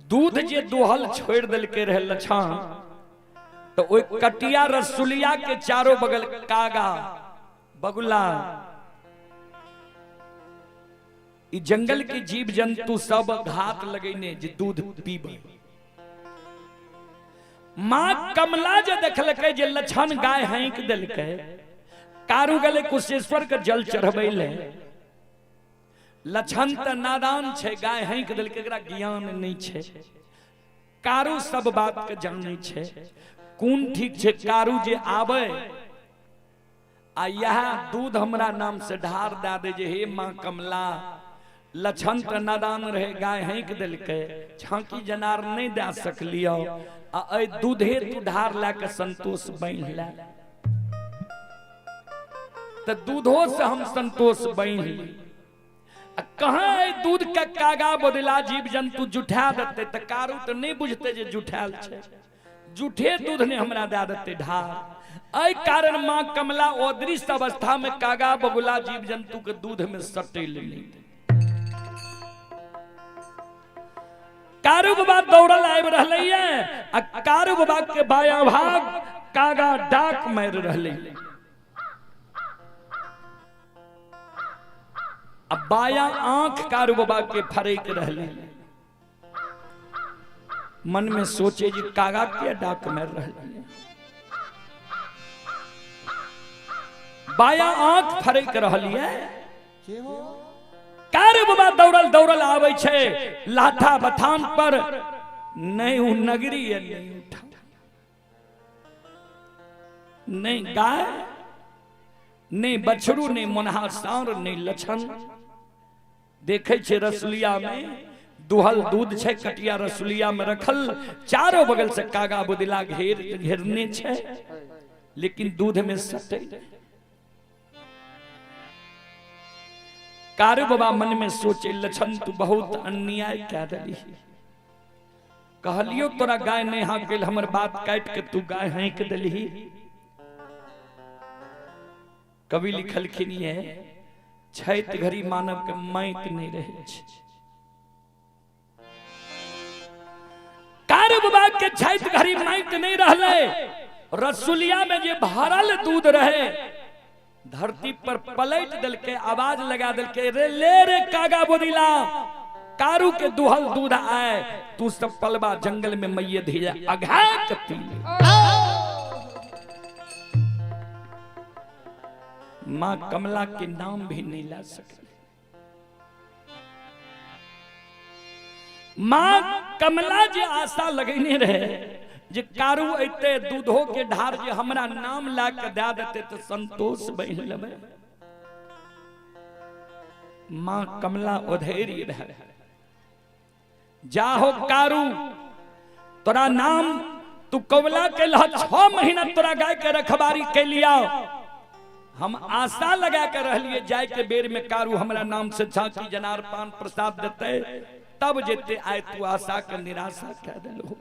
दूध जे दोहल छोड़ दिल के रहे लछान, तो ओई कटिया रसुलिया के चारों बगल कागा बगुला ई जंगल के जीव जंतु सब घात लगेने जे दूध पीबे। मां कमला जे देखलकै जे लछन गाय हैंक देलकै, कारू गले कुशेश्वर के जल चढ़बैले। लछन त नादान छे, गाय हैंक देलकै, एकरा ज्ञान नहीं छे। कारू सब बात के जानै छे, कौन ठीक छे। कारू जे आवे आ यहाँ दूध हमरा नाम से ढार दे दे जे हे मां कमला, लछन त नादान रहे, गाय हैंक देलकै, छांकी जनार नहीं दे सकलियो, आ ए दूधे तू ढार ला के संतोष बन ला, त दूधो से हम संतोष बन ली। कहाँ दूध का कागा बदला जीव जंतु जुठा देते, त कारू तो नहीं बुझते जे जुठाल छे, जुठे दूध ने हमरा दे देते ढार। आई कारण मां कमला अदृश्य अवस्था में कागा बगुला जीव जंतु के दूध में सटेल नहीं। कारू बाबा दौड़ल आब रहले है, आ कारू बाबा के बाया भाग कागा डाक मार रहले। अब बाया आंख कारू बाबा के फरेक रहले। मन में सोचे जी कागा के डाक मार रहले। बाया आंख फरेक रहलिए। कारू बाबा दौड़ल दौड़ल आवे छे लाठा बथान पर, नहीं उ नगरी है, नहीं उठा, नहीं गाय, नहीं बछरू, नहीं मोनहा सांड, नहीं लछन। देखे छे रसुलिया में दुहल दूध छे, कटिया रसुलिया में रखल, चारों बगल से कागा बुदिला घेरने छे, लेकिन दूध में सटे। कारू बाबा मन में सोचे लछन तू बहुत अन्याय कह रही। कहलियो तोरा गाय नहीं हाँक गेल, हमर बात काट के तू गाय हाँक दिलही। कवि लिखलखिन है, छैत घड़ी मानव के माइत नहीं रहे छे। कारू बाबा के छैत घड़ी माइत नहीं रहले। रसुलिया में जे भरल दूध रहे, धरती पर पलट दिल के आवाज लगा दिल के, रे ले रे कागा बोदिला, कारू के दुहल दूध आए तू सब पलवा जंगल में मैये धीरे अघा कपी मां कमला के नाम भी नहीं ला सके। मां कमला जे आशा लगेने रहे जे कारू अते दूधो के ढार जे हमरा नाम ला के दे देते तो संतोष बन लबे। मां कमला उधेरी रहे जाहो कारू तोरा नाम तू कमला के लह 6 महीना तोरा गाय के रखबारी के लिया हम आशा लगा के रहलिए जाय के बेर में कारू हमरा नाम से झांकी जनार पान प्रसाद देते तब जेते आए तू आशा के निराशा कह देलो।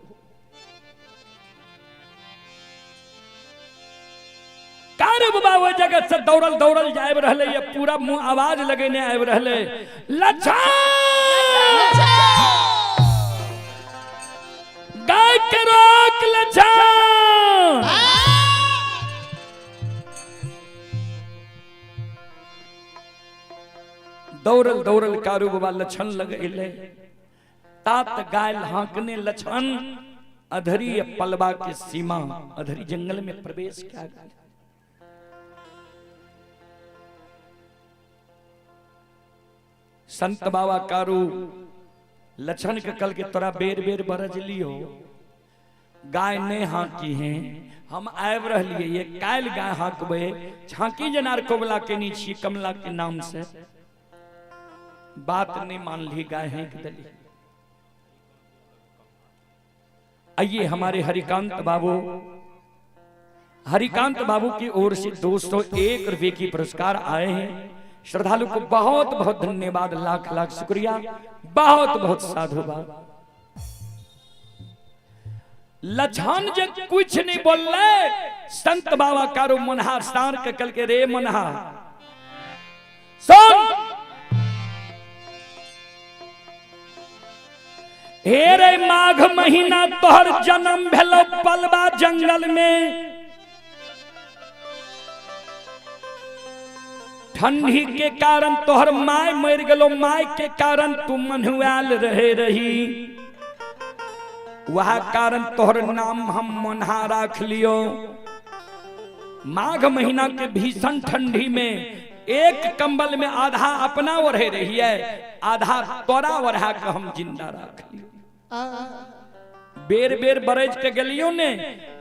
कारू बाबा वो जगत से दौड़ल दौड़ल जाए रहले ये पूरा मुंह आवाज लगेने आए रहले लछन गाय के रोक लछन। दौड़ल दौड़ल कारू बाबा लछन लगेले तात गाय हाँकने लछन अधरी पलवा के सीमा अधरी जंगल में प्रवेश किया गया। संत बाबा कारू लछन के कल के तोरा बेर बेर बरज लियो गाय ने हाँकी हैं हम आब रहलिए ये काल गाय हाँकबे झांकी जनार कोबला के नीचे कमला के नाम से बात नहीं मान ली गाय हाँक दली। आइए हमारे हरिकांत बाबू की ओर से 201 रुपए की पुरस्कार आए हैं। श्रद्धालु को बहुत बहुत धन्यवाद लाख लाख शुक्रिया बहुत बहुत साधुवाद। लछन जे कुछ नहीं बोल रहे संत बाबा कारो मनहा सार के कल के रे मनहा सुन हे रे माघ महीना तोहर जन्म भेलो पलवा जंगल में ठंडी के कारण तोहर माय मर गलो माय के कारण तू मनुआल रहे रही वह कारण तोहर नाम हम मनहा राख लियो। माघ महीना के भीषण ठंडी में एक कंबल में आधा अपना ओढ़े रही है आधा तोरा ओढ़ा के हम जिंदा राख लियो। बेर बेर बरज के गलियों ने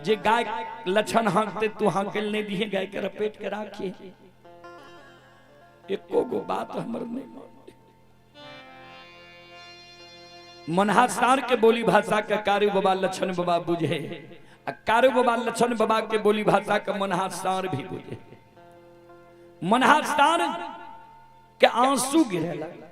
जे गाय लछन हाँकते तू हाँकल नहीं दिए गाय के रपेट के राखिए एको गो बात हमर नहीं मानते। मनहासार के बोली भाषा के कारू बाबा लछन बाबा बुझे कारू बाबा लछन बाबा के बोली भाषा के मनहासार भी बुझे। मनहासार के आंसू गिरे लगे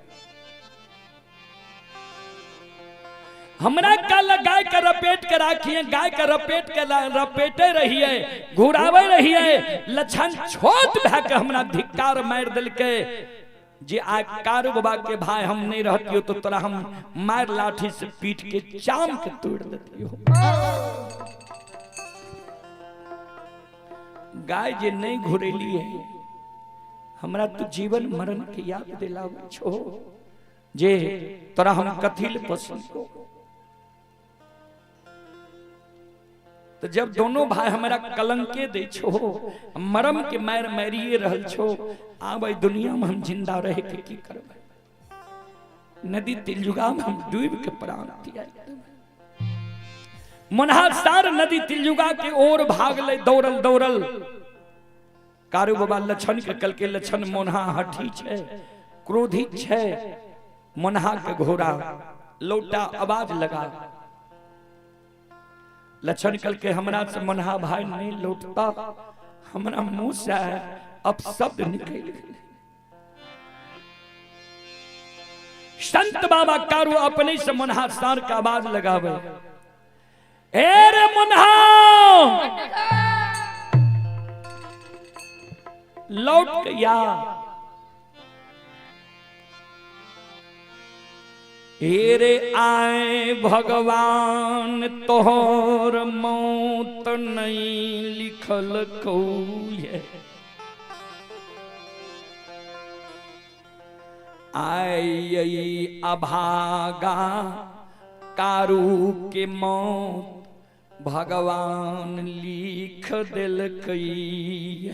हमरा कल गाय का रपेट के राखिए गाय का रपेट के रपेटे रही है घुरावे रही है लछन छोट भै के हमरा धिक्कार मार दिल के जे आ कारू बाबा के भाई हम नहीं रहती तो तोरा हम मार लाठी से पीट के चाम के तोड़ देती हो। गाय जे नहीं घुरेली है हमरा तो जीवन मरण के याद दिलावे छो जे तोरा हम कथिल पसंद को। तो जब दोनों भाई हमारा कलंके दे छो मरम के मार मारिए रहल छो आब दुनिया में हम जिंदा रहे के की करबे नदी तिलजुगा में हम डूब के प्राण दिया। मनहासार नदी तिलजुगा के ओर भाग ले दौड़ल दौड़ल कारू बाबा लछन के कल के लछन मोनहा हठी छे क्रोधित छे मोनहा के घोड़ा लौटा आवाज लगा लछन कल के हमरा से मनहा भाई नहीं लौटता हमरा मुंह से अब शब्द निकल गए। संत बाबा कारू अपने से मनहा सार का आवाज लगावे ए रे मनहा लौट गया हेरे आए भगवान तोहर मौत नहीं लिखल कोई है आई अभागा कारू के मौत भगवान लिख दिल कई।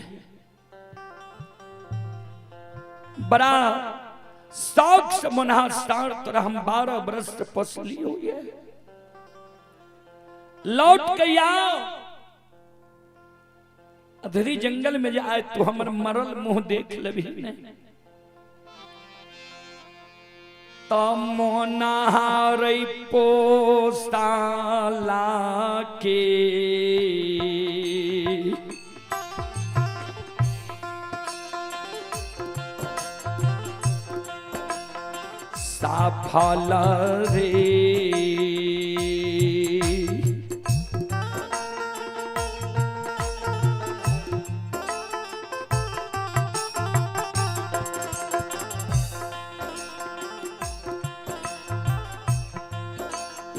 बड़ा शौक से मुनहा सार तरह हम 12 बरस से पसली हो गए। लौट के आओ अधरी जंगल में जाए तो हमर मरल मुंह देख लेबी नहीं। तमोनारई पोस्ताला के सफल रे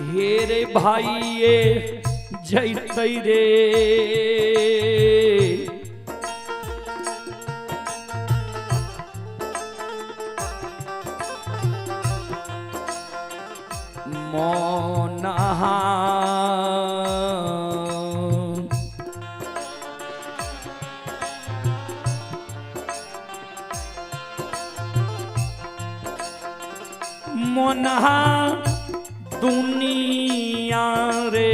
हेरे भाई ये जैतै रे मोनहा मोनहा दुनिया रे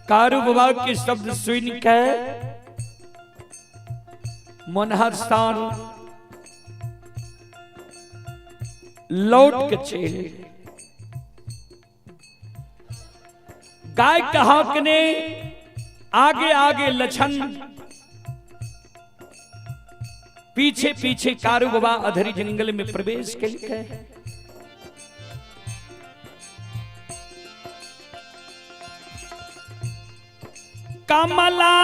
कारू बाबा के शब्द सुन के मनहर स्थान लौट के चले। गाय कहा ने आगे आगे लछन पीछे पीछे कारू बाबा अधरी जंगल में प्रवेश कैलकै। कमला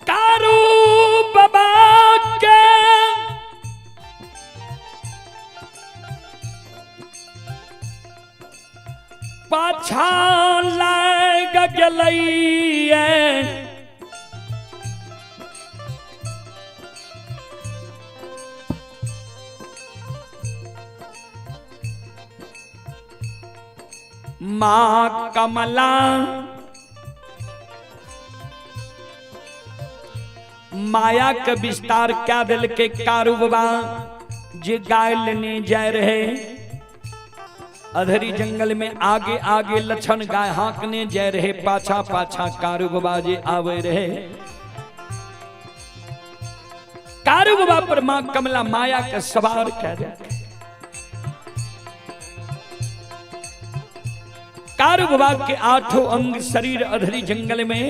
कारू बाबा के पाछा लाग गेलैये। माँ कमला माया के विस्तार क्या दिल के कारू बाबा जे गाय लेने जा रहे अधरी जंगल में, आगे आगे लछन गाय हाँकने जा रहे, पाछा पाछा कारू बाबा जे आवे रहे। कारू बाबा पर माँ कमला माया के सवार कह रहे। कारू बाबा के 8 अंग शरीर अधरी जंगल में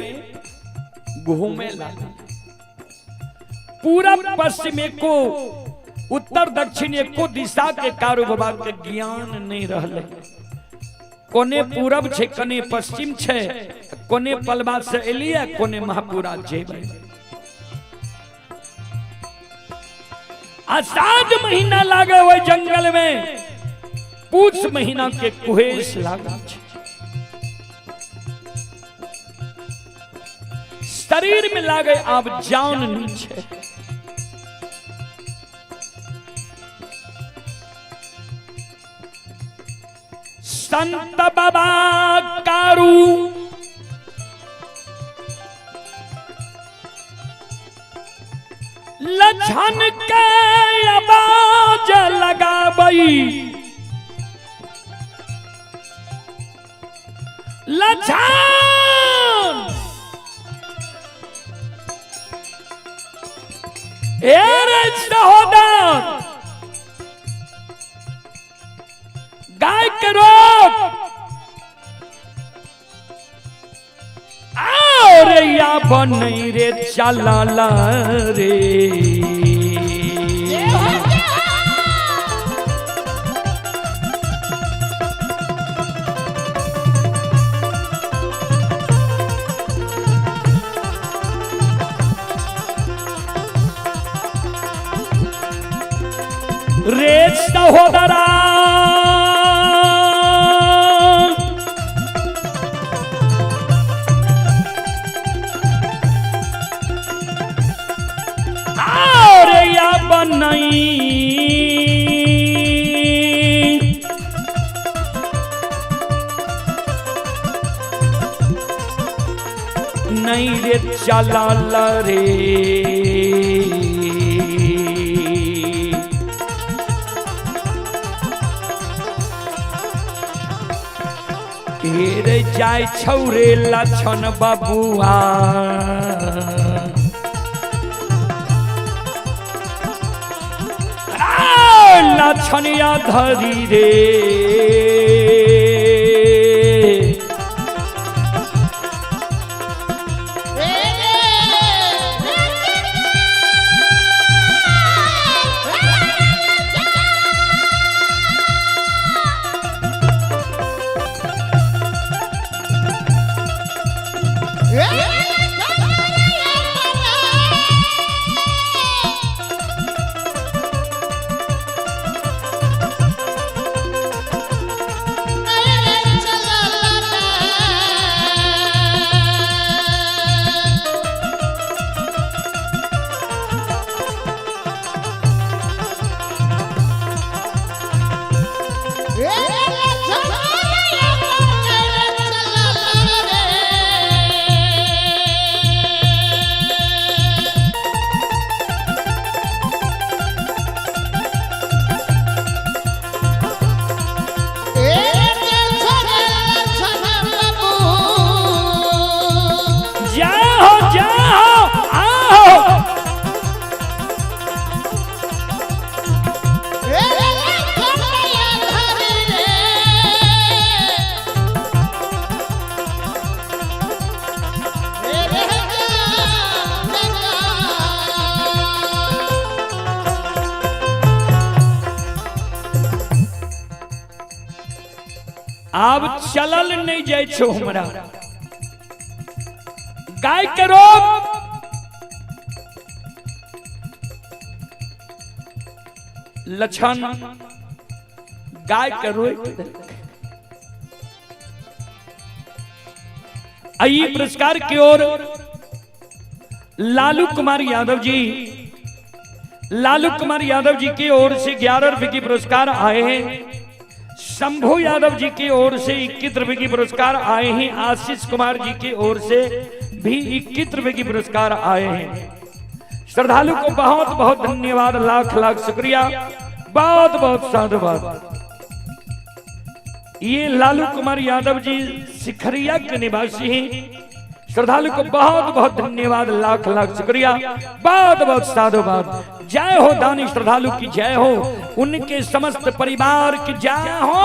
घूमे लगा। पूरब पश्चिम को उत्तर दक्षिण एको दिशा के कारू बाबा के ज्ञान नहीं रहले। कोने पूरब छे, कोने पश्चिम छे, कोने पलवा से एलिया, कोने महापुरा जेबे। आषाढ़ महीना लागे हुए जंगल में, पूछ महीना के कुहेस लागा छे। शरीर में लागे अब जान नीचे। संत बाबा कारू लछन के आवाज लगाबई। लछन रे सहोदर गाय के रोक और या बनई रे चलाला रे। रे सहोदरा और या बनई नहीं रे चलाल रे। रे जाय छौरे लछन बबुआ लछनिया धरी रे। आब चलल नहीं जाय छो हमरा गाय के रोग लक्षण गाय के रोग आइए पुरस्कार की ओर लालू कुमार यादव जी की ओर से 11 रुपए की पुरस्कार आए हैं। शंभू यादव जी की ओर से 21 रुपए की पुरस्कार आए हैं। आशीष कुमार जी की ओर से भी 21 रुपए की पुरस्कार आए हैं। श्रद्धालु को बहुत बहुत धन्यवाद, लाख लाख शुक्रिया, बहुत बहुत साधुवाद। ये लालू कुमार यादव जी सिखरिया के निवासी हैं। श्रद्धालु को बहुत बहुत धन्यवाद, लाख लाख शुक्रिया, बहुत बहुत साधुवाद। जय हो दानी श्रद्धालु की जय हो, उनके समस्त परिवार की जय हो।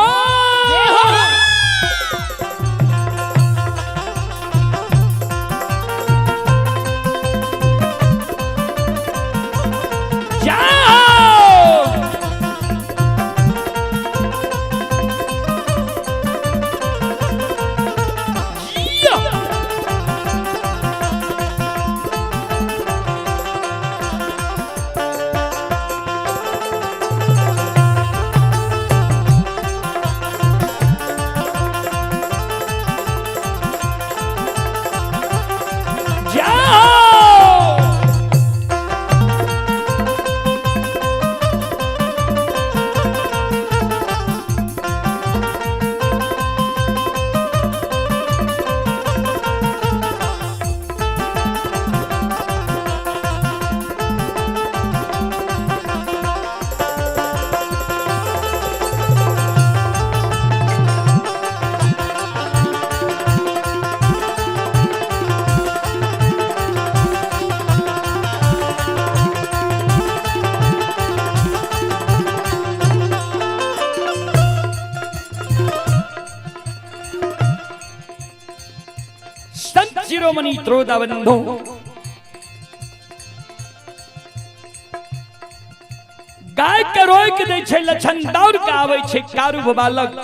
शिरोमणि त्रोदाबंधो गाय के रोक दै छै, लक्षण दौड़ के आबै छै। कारू बाबा लग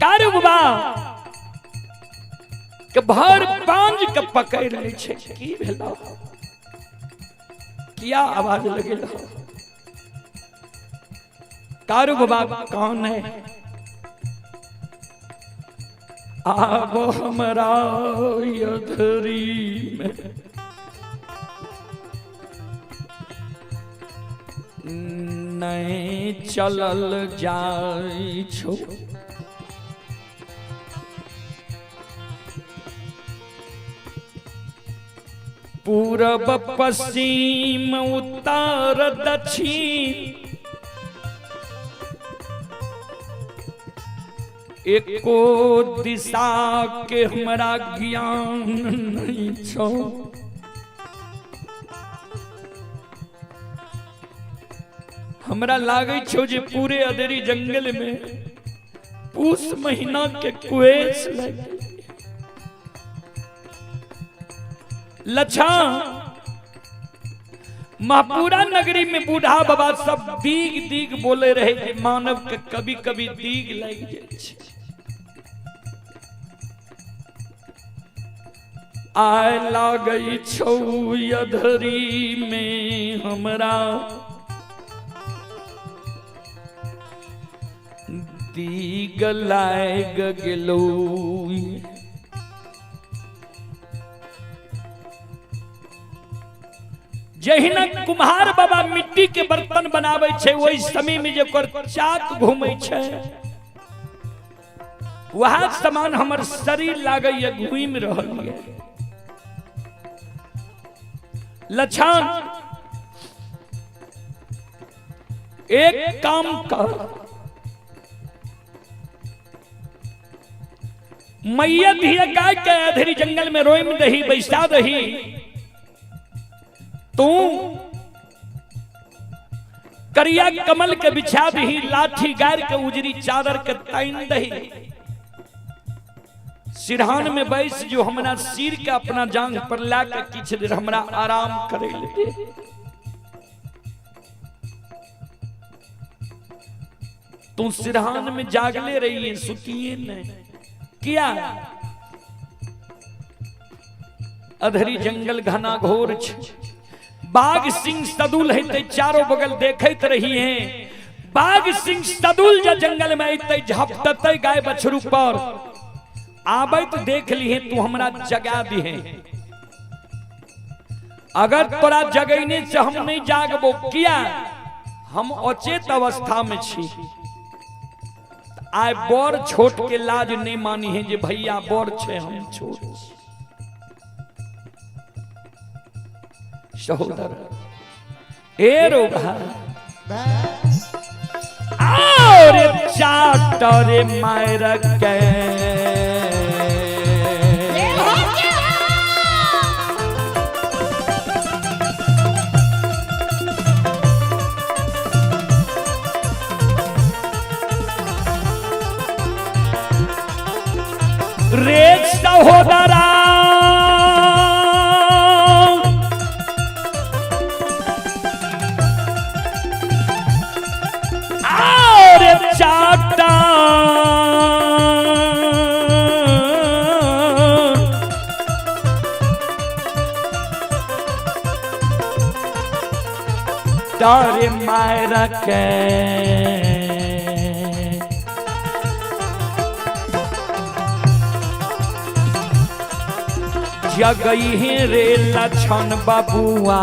कारू बाबा के भर पांज के पकड़ लै छै। की भेला, किया आवाज लगेला? कारू बाबा कौन है? आबो हमरा यधरी में नहीं चलल जाय छो। पूरब पश्चिम उत्तर दक्षिण एको दिशा के हमरा ज्ञान नहीं छो। हमरा लागे छो जे पूरे अधेरी जंगल में पूस महीना के कुएस लगे। लच्छा महापुरा नगरी में बूढ़ा बाबा सब दीग दीग बोले रहे कि मानव के कभी कभी दीग लग जाए। आय लागई छौ यधरी में हमरा दीग लाग गेलो। जहिना कुम्हार बाबा मिट्टी के बर्तन बनावे छे, वही समय में जेकर चाक घूमे छे, वह समान हमर शरीर लागे ये घूम रहल है। लक्षण एक काम कर, मैया धिया गाय के अधेरी जंगल में रोइम दही बैसा दही। तू करिया कमल के बिछा दही, लाठी गार के उजरी चादर के ताइन दही। सिरहान में बैस जो हमरा सिर के अपना जांघ पर लाके किछ देर हमरा आराम करे ले। तू सिरहान में जागले रही है, सुतिए न किया। अधरी जंगल घना घोर बाघ सिंह सदुल है, चारों बगल देखत रही है। बाघ सिंह सदुल जंगल में झपटते गाय बछरू पर आबे तो देख ली है, तू हमरा जगा दी है। अगर तोरा जगैने से हम नहीं जागबो किया, हम अचेत अवस्था में छी। आय बड़ छोट के लाज नहीं मानी है जे भैया बड़ छे हम छोट। सहोदर ए रोगा और चाटरे मायर के रे सहोदरा और चाटा तारे मायरा के जगई है रे लछन बबुआ।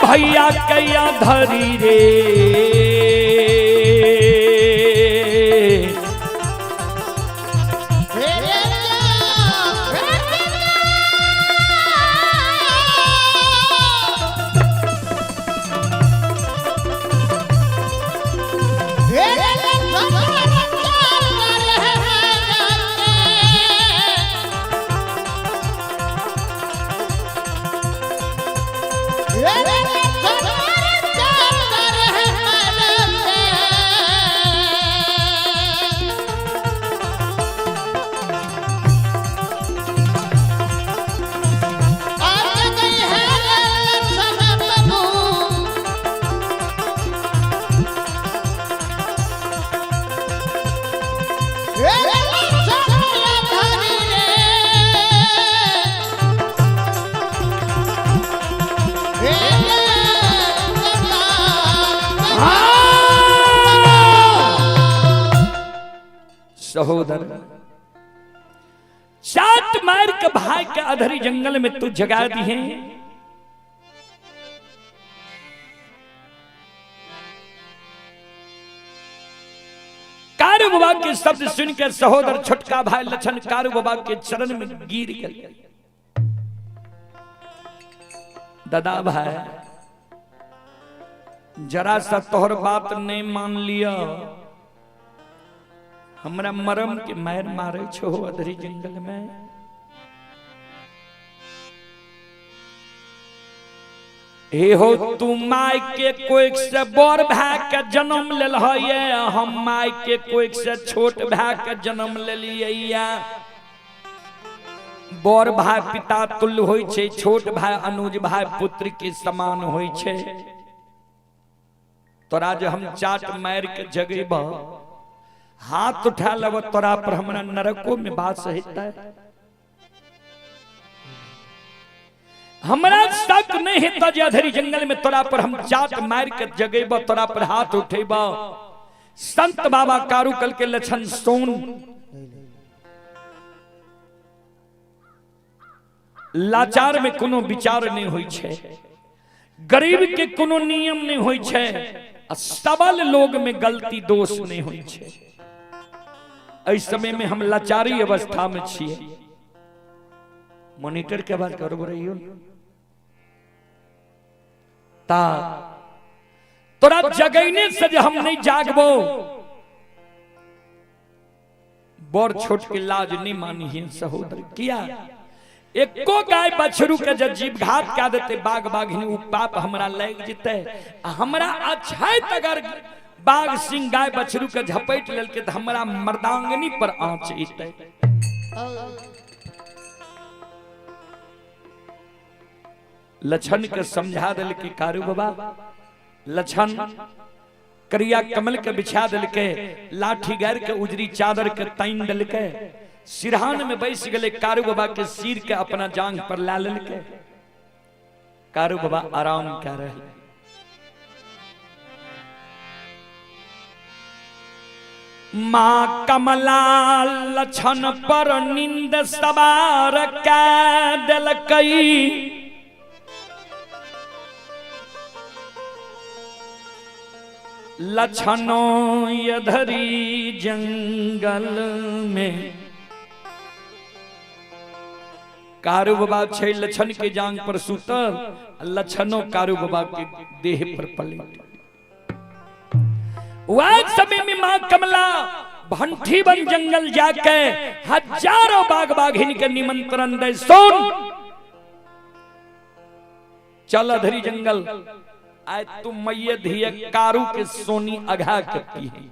भैया कैया धरी रे सहोदर चाट मार के भाई के अधरी जंगल में तू जगा दी है। कारू बाबा के शब्द सुनकर सहोदर छोटका भाई लछन कारू बाबा के चरण में गिर गया। दादा भाई जरा सा तोहर बात नहीं मान लिया, हमरा मरम के मार मारे छो अधरी जंगल में। हे हो तू माय के कोई से बड़ भाई के जन्म लेल है, हम माय के कोई से छोट भाई के जन्म ले लिया। बड़ भाई पिता तुल्य होय छे, छोट भाई अनुज भाई पुत्र के समान होय छे। तोरा जो हम चाट मार के जगेबा हाथ उठा लब तोरा पर हमरा नरकों में बात सहिता है। हमरा शक नहीं है तो अधरी जंगल में तोरा पर हम चाट मार के जगेबा, तोरा पर हाथ उठेबा। संत बाबा कारुकल के लछन सोन लाचार में कोनो विचार नहीं होई छे, गरीब के कोनो नियम नहीं होई छे, सबल लोग में गलती दोष नहीं होई छे। इस समय में हम लाचारी अवस्था में छिए। मॉनिटर के बात करो रही हो ता तोरा जगैने से जो हम नहीं जागबो, बड़ छोट के लाज नहीं मानी है सहोदर। किया एको गाय बछरू के जब जीव घात क्या देते बाघ बाघिनी उ पाप हमरा लग जेते। हमरा अच्छा अगर बाघ सिंह गाय बछरू के झपट लेल के हमरा मर्दांगनी पर आंच इते। लछन के समझा दिल के कारू बाबा। लछन करिया कमल के बिछा दिल के, लाठी गैर के उजरी चादर के ताइन दिल के, सिरहान में बैस गले कारू बाबा के सिर के अपना जांग पर ला लेल के। कारू बाबा आराम कर रहे। माँ कमला लछन पर नींद सवार कै दिलकई, लछनो यधरी जंगल में। कारू बाबा छे लछन के जांग पर सुतल, लछनो कारू बाबा के देह पर पलट। वह समय में मां कमला भंठी बन जंगल जाके हजारों बाघ बाघिन के निमंत्रण दे। सुन चल अधरी जंगल, आय तुम मैये धिये कारू के सोनी अघा के पिए,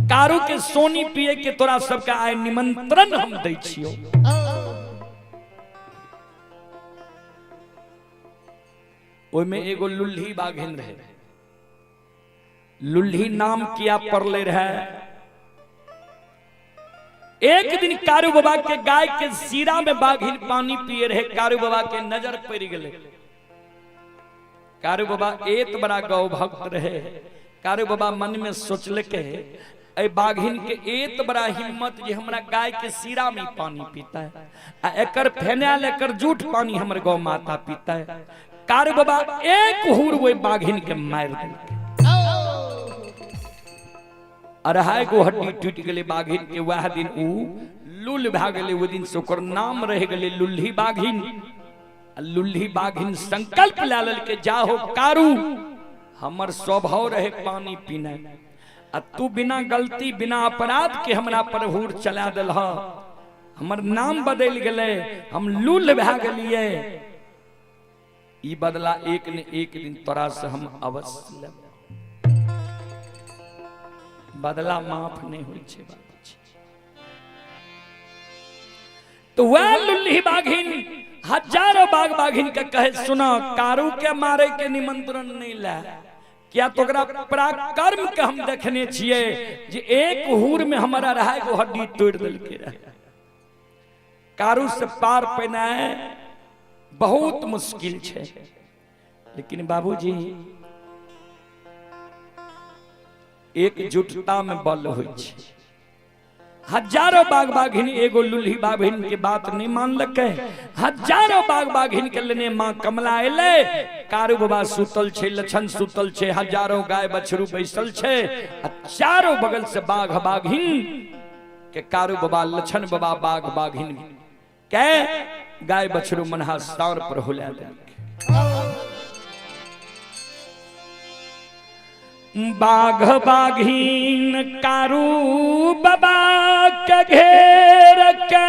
कारू के सोनी पिए के तोरा सबका आय निमंत्रण हम दै छियो। ओय में एगो लुल्ही बाघिन रहे, लुल्ही नाम किया परले रहे। एक दिन कारू बाबा के गाय के सीरा में बाघिन पानी पिए रहे, कारू बाबा के नजर पड़ गए। कारू बाबा एक बड़ा गौ भक्त रहे। कारू बाबा मन में सोचल के ए बाघिन के एक बड़ा हिम्मत जे हमरा गाय के सीरा में पानी पीता है, आ एकर फेनाल एकर जूठ पानी हमर गौ माता पीता है। कारू बाबा एक हुर वो बाघिन के मार दिलके, अढ़ाई गो हड्डी टूट गए बाघिन के। वह दिन ऊ लुल भा गए, वो दिन से ओकर नाम रह गए लुल्ही बाघिन। लुल्ही बाघिन संकल्प ला लेल के जाहो कारू हमर स्वभाव रहे पानी पीना, आ तू बिना गलती बिना अपराध के हमरा पर हुर चला दिल, हमर नाम बदल गए, हम लुल भा गलिए। ई बदला एक न एक दिन तोरा से हम अवश्य लेब, बदला माफ नहीं हुई छे बाबूजी। तो वह लुल्ही बाघिन हजारों बाघ बाघिन के कहे सुना कारू के मारे के निमंत्रण नहीं ला, क्या तोकरा पराक्रम के हम देखने छिए जे एक हुर में हमारा रहा गो हड्डी तोड़ दिल के रहे। कारू से पार पैना बहुत मुश्किल छे, लेकिन बाबूजी एकजुटता में बल होई छे। हजारों बाघ बाघिन एगो लुल्ही बाघिन के बात नहीं मान लके, हजारों बाघ बाघिन के लेने मां कमला एले। कारू बाबा सुतल छे, लछन सुतल छे, हजारों गाय बछरू बैसल छे, चारों बगल से बाघ बाघिन के कारू बाबा लछन बाबा बाघ बाघिन के गाय बछरू मनहा सार पर हुला दे। बाघ बाघीन कारू बाबा के घेर के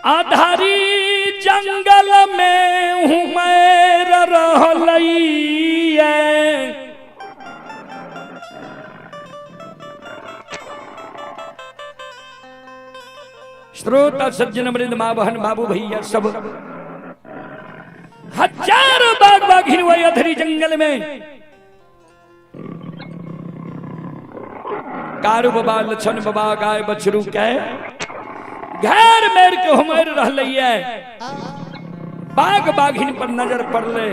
आधारी जंगल में हुमैर रहलैये। श्रोता सज्जन वृंद मां बहन बाबू भैया सब हजारों बाघ बाघिन वही अधरी जंगल में कारू बाबा लछन बाबा गाय बछरू के घेर मेर के हुमैर रहलैये। बाघ बाघिन पर नजर पड़ले,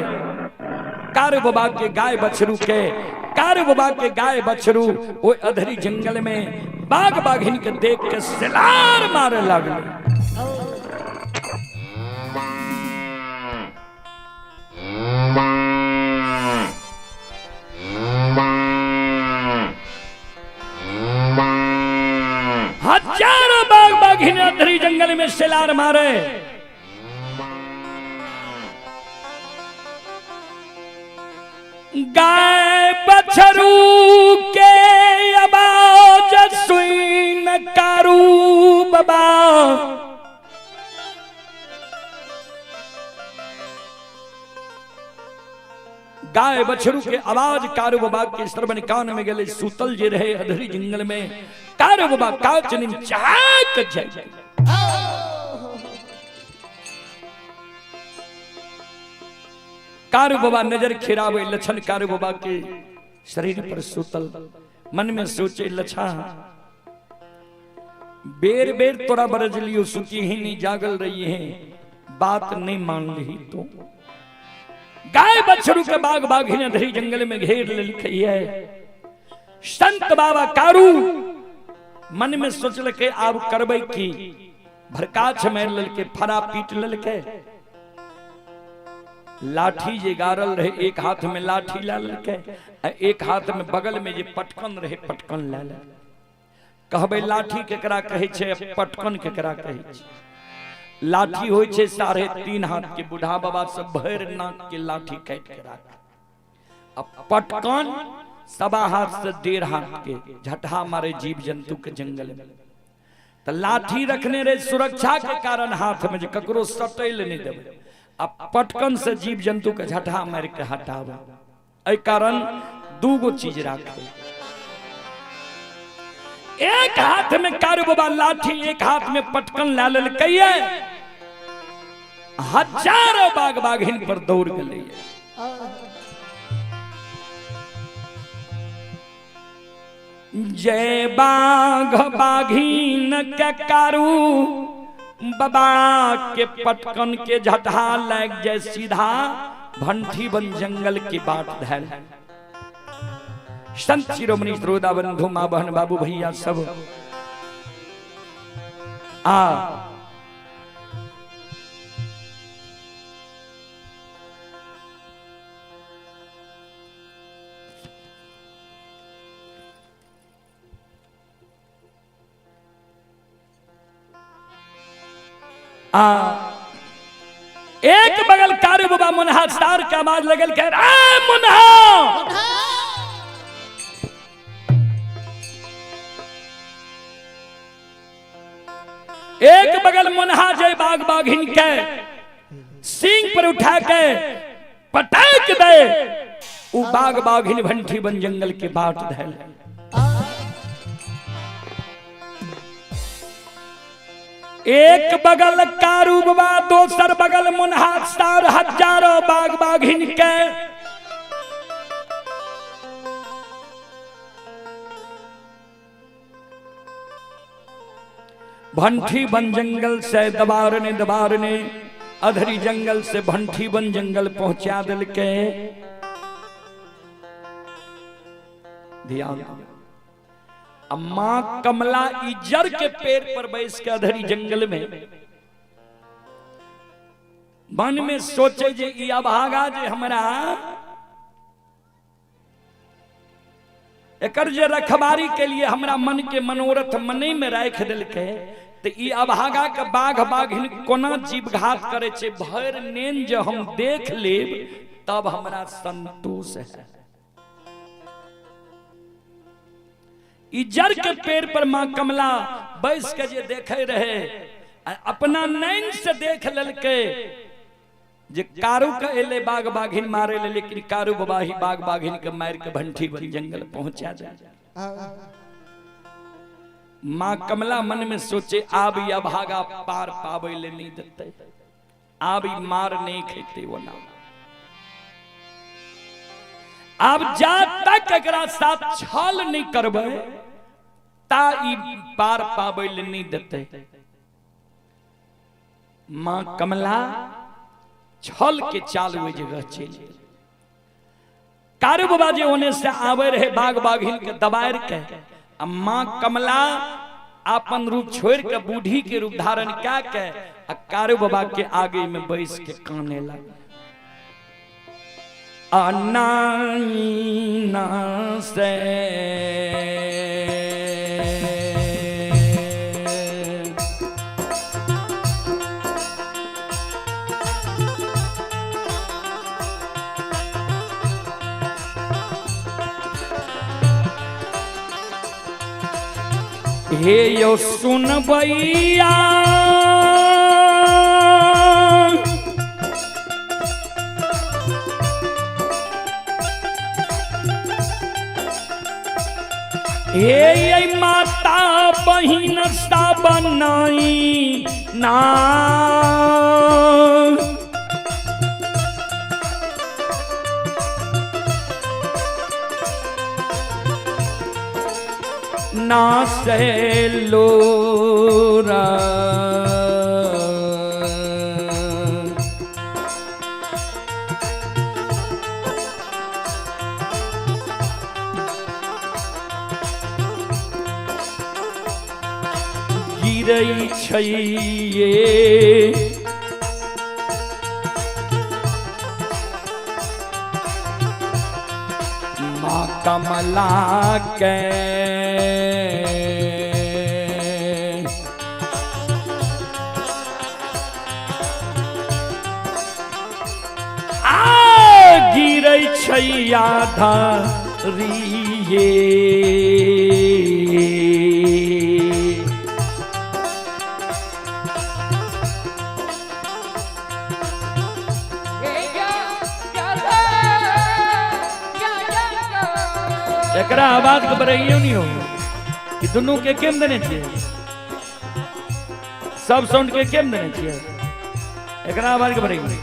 कारू बाबा के गाय बछरू के, कारू बाबा के गाय बछरू वो अधरी जंगल में बाघ बाघिन के देख के सिलार मारे लगले। हजारों बाघ बाघिन अधरी जंगल में सिलार मारे। गाय बछरू के आवाज सुन कारू बाबा गाय बछरू के आवाज कारू बाबा के श्रवण कान में गले। सुतल जे रहे अधरी जंगल में कारू बाबा काचनिन चाक जाय कारू बाबा नजर खिरावे लछन कारू बाबा के शरीर पर सुतल, मन में सोचे लछा बेर बेर तोरा बरज लियो, सुती ही नहीं जागल रही है, बात नहीं मान ली तो गाय बछरू के बाग बाघिन धरी जंगल में घेर ले लिखी है। संत बाबा कारू मन में सोचल के आब करबै की, भरकाछ में ललके फरा पीट ललके, लाठी जे गारल रहे एक हाथ में लाठी ला ललके, एक हाथ में बगल में जे पटकन रहे पटकन ला ले। कहबै लाठी केकरा कहै छै, पटकन केकरा कहै छै। लाठी होय छै 3.5 हाथ के, बूढ़ा बाबा सब भर नाक के लाठी काट के राख। अब पटकन 1.25 हाथ से 1.5 हाथ के, झटहा मारे जीव जंतु के जंगल में। तो लाठी रखने रहे सुरक्षा के कारण हाथ में, जे ककरो सटैल नहीं देबै। अब पटकन से जीव जंतु के झटहा मार के हटावे, एहि कारण 2 गो चीज राखे। एक हाथ में कारू बाबा लाठी, एक हाथ में पटकन ला ललकैये, हजारों बाघ बाघिन पर दौड़ गए। जय बाघ बाघिन के कारू बाबा के पटकन के झटहा लग जाए, सीधा भंठी बन जंगल की बाट धैल। संत शिरोमणि श्रोदा बंधु मां बहन बाबू भैया सब एक बगल कारू बाबा मुन्हा स्टार के आवाज लगल कह रहा मुन्हा। एक बगल मुन्हा जय बाघ बाघिन के सींग पर उठा के पटाक दे, वो बाघ बाघिन भंठी बन जंगल के बाट धैल। एक बगल कारू बाबा, दोसर बगल मुन्हा स्टार, हजारों बाघ बाघिन के भंठी बन जंगल से दबारने अधरी जंगल से भंठी बन जंगल पहुंचा दिल के। ध्यान, मां कमला इजर के पेड़ पर बैस के अधरी जंगल में मन में सोचे जे ई अभागा जे हमरा एकर जे रखबारी के लिए हमरा मन के मनोरथ मने में राख दिल के, तो ई अभागा के बाघ बाघिन कोना जीव घात करे छे, भर नेन जे हम देख लेब तब हमरा संतोष है। इजर के पेड़ पर मां कमला बैस के जे देखे रहे, अपना नैन से देख ललके जे कारू के एले बाघ बाघिन मारे ले, लेकिन कारू बाबा ही बाघ बाघिन के मार के भंठी बन जंगल पहुंचा जाए। मां कमला मन में सोचे आब या भागा पार पावे ले नहीं देते, आब मार नहीं खेते वो ना, अब जा तक एकरा साथ छल नहीं करबे ता ई पार पावे ले नहीं देते। मां कमला छल के चाल हुए जगह चल, कारू बाबा जे होने से आवे रहे बाघ बाघिन के दबाएर के, मां कमला अपन रूप छोड़ के बूढ़ी के रूप धारण क्या के कारू बाबा के आगे में बैस के काने लगा। अनाईना से हे यो सुन भैया हे माता बहिन सा बनाई ना, ना से लोरा गिरई छैये माँ कमला के गिरै छैया धरिये एकरा आवाज घबराइयो नहीं हो कि दोनों के केम देने चाहिए सब साउंड के केम देने चाहिए एकरा आवाज घबराइयो नहीं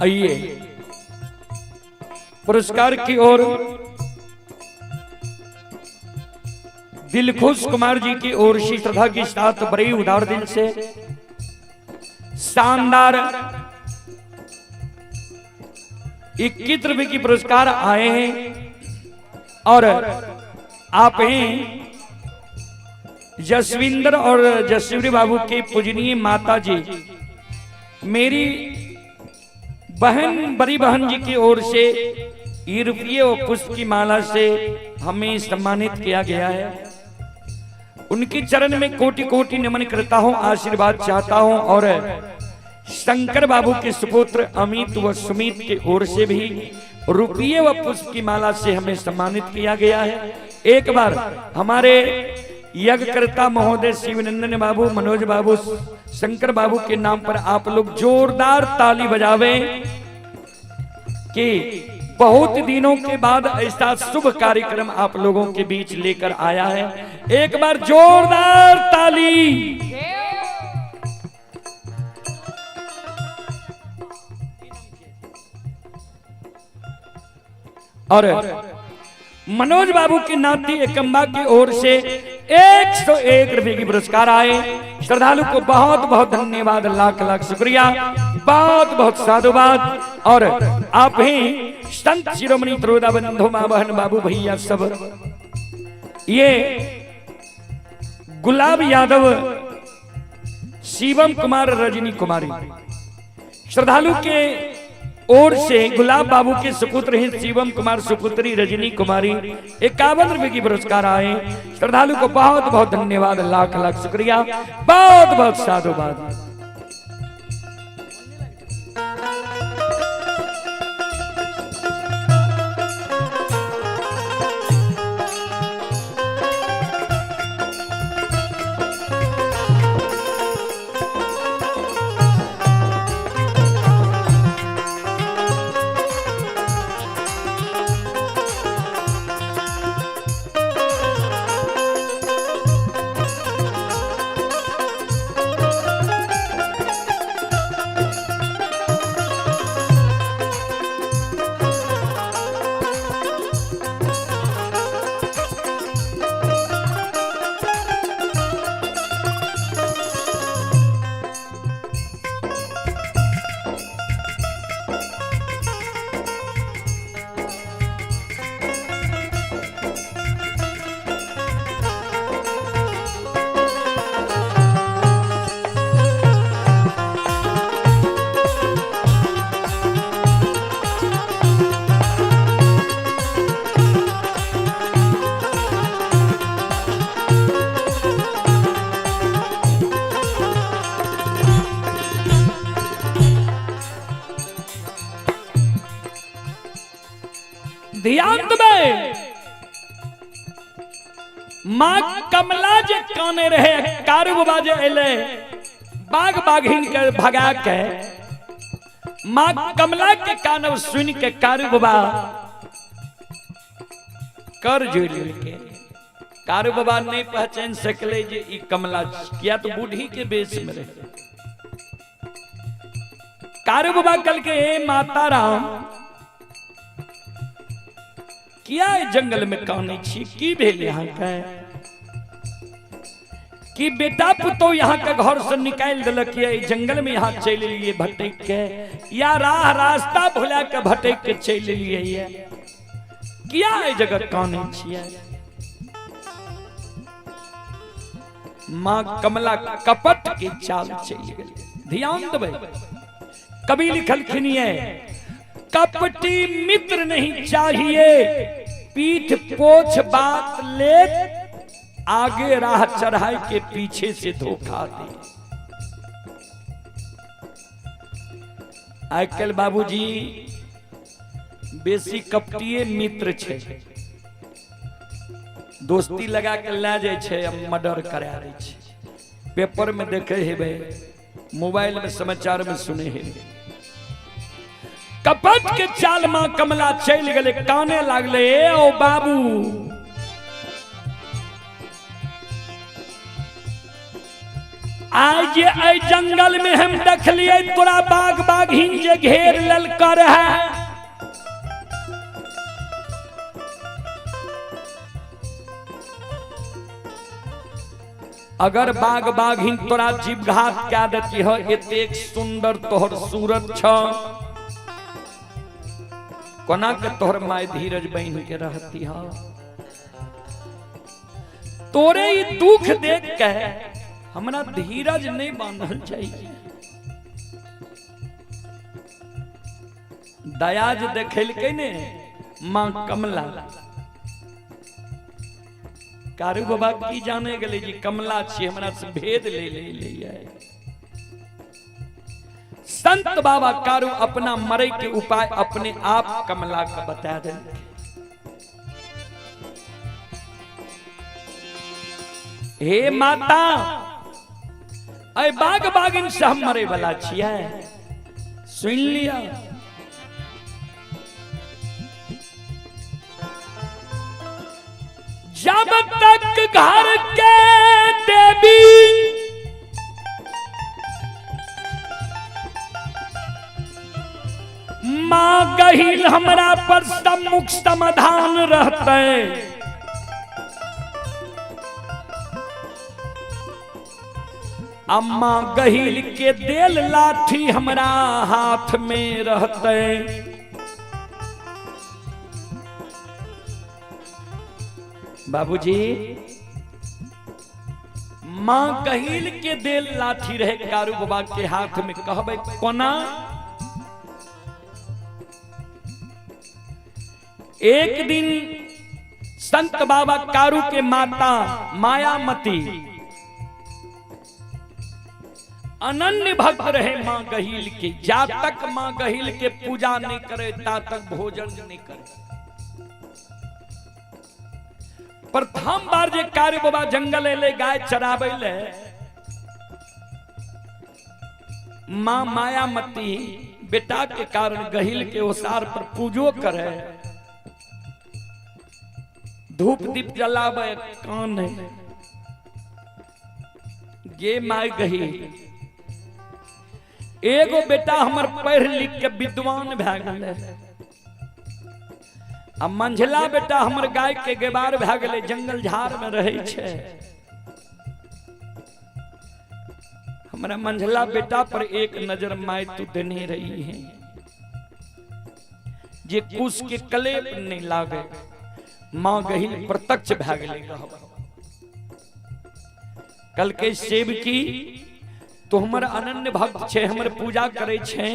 आइए पुरस्कार की ओर दिलखुश कुमार जी की ओर से श्रद्धा के साथ बड़े उदार दिल से शानदार 21 रुपए की पुरस्कार आए हैं और आप हैं जसविंदर और जसवीर बाबू के पूजनीय माता जी मेरी बहन बड़ी बहन जी की ओर से ये रुपये और पुष्प की माला से हमें सम्मानित किया गया है। उनके चरण में कोटि कोटि नमन करता हूं, आशीर्वाद चाहता हूं और शंकर बाबू के सुपुत्र अमित व सुमित की ओर से भी रुपये व पुष्प की माला से हमें सम्मानित किया गया है। एक बार हमारे यज्ञकर्ता महोदय शिवनंदन बाबू, मनोज बाबू, शंकर बाबू के नाम पर आप लोग जोरदार ताली बजावें कि बहुत दिनों के बाद ऐसा शुभ कार्यक्रम आप लोगों के बीच लेकर आया है। एक बार जोरदार ताली। और मनोज बाबू की नाती एकम्बा की ओर से 101 रुपए की पुरस्कार आए। श्रद्धालु को बहुत बहुत धन्यवाद, लाख लाख शुक्रिया, बहुत बहुत साधुवाद। और आप ही संत शिरोमणि त्रोदा बंधु मां बहन बाबू भैया सब, ये गुलाब यादव, शिवम कुमार, रजनी कुमारी, श्रद्धालु के ओर से गुलाब बाबू के सुपुत्र हैं शिवम कुमार, सुपुत्री रजनी कुमारी, 51 रुपए की पुरस्कार आए। श्रद्धालु को बहुत बहुत धन्यवाद, लाख लाख शुक्रिया, बहुत बहुत साधुवाद। ध्यान में माँ कमला जे काने रहे, कारू बाबा जे एले बाग बाघिन के भगा के, माँ कमला के कानव सुन के कारू बाबा कर जोड़ के, कारू बाबा नहीं पहचान सकले जे ई कमला, किया तो बूढ़ी के बेस में रहे। कारू बाबा कल के माता राम किया जंगल में काने छी, की भेल यहाँ का कि बेटा पुतो यहाँ का घर से निकाल दिलक, जंगल में यहाँ चल लिए भटक के, या राह रास्ता भुला के भटक के चल लिए, किया जगह काने छिए। माँ कमला कपट के चाल चल गई। ध्यान देबै, कवि लिखलखिन कपटी मित्र नहीं चाहिए, पीठ पोछ बात ले, आगे राह चढ़ाई के पीछे से धोखा दे। आजकल बाबूजी बेसी कपटिए मित्र छे, दोस्ती लगा के ला जाए छे, मर्डर करा दै छे। पेपर में देखे हेबे, मोबाइल में समाचार में सुने हेबे। कपट के चाल मां कमला चल गए, काने लागले, ओ बाबू आज ये जंगल में हम देख लिए तोरा बाग बाघिन जे घेर ललकर है, अगर बाग बाघिन तोरा जीवघात क्या देती है, एतेक सुंदर तोहर सूरत छ, कोना के तोहर माय धीरज बन के रहती है। तोरे ये दुख देख के हमरा धीरज नहीं बांधल चाहिए। दयाज देखेलकै ने मां कमला, कारू बाबा की जाने गले जी कमला छी, हमरा से भेद ले ले। संत बाबा कारू अपना मरे के उपाय अपने आप कमला का बता दे। हे माता, अय बाग बागिन से हम मरे वाला छियै, सुन लिया। जब तक घर के देवी माँ गहिल हमरा पर सम्मुख समाधान रहते। अम्मा गहिल के देल लाठी हमरा हाथ में रहते। बाबूजी माँ गहिल के देल लाठी रहे कारू बाबा के हाथ में, कहबे कोना। एक दिन संत बाबा कारू के माता मायामती अनन्य भक्त रहे माँ गहिल के। जा तक माँ गहिल के पूजा नहीं करे ता तक भोजन नहीं करे। प्रथम बार जे कारू बाबा जंगल एले गाय चराबे ले, माँ मायामती बेटा के कारण गहिल के ओसार पर पूजो करे, धूप दीप जलावे, कान गे माय गहिल एगो बेटा हमर पढ़ लिख के विद्वान भए गेले, आ मंझला बेटा हमर गाय के गेबार भए गेले, जंगल झाड़ में रहे छे। हमरा मंझला बेटा पर एक नजर माय तू देने रही है, जे कुश के कलेप नहीं लागे। माँ गहिल प्रत्यक्ष भए गेले। कल के सेवकी तो हमर अनन्य भक्त छे, हमर पूजा करे छे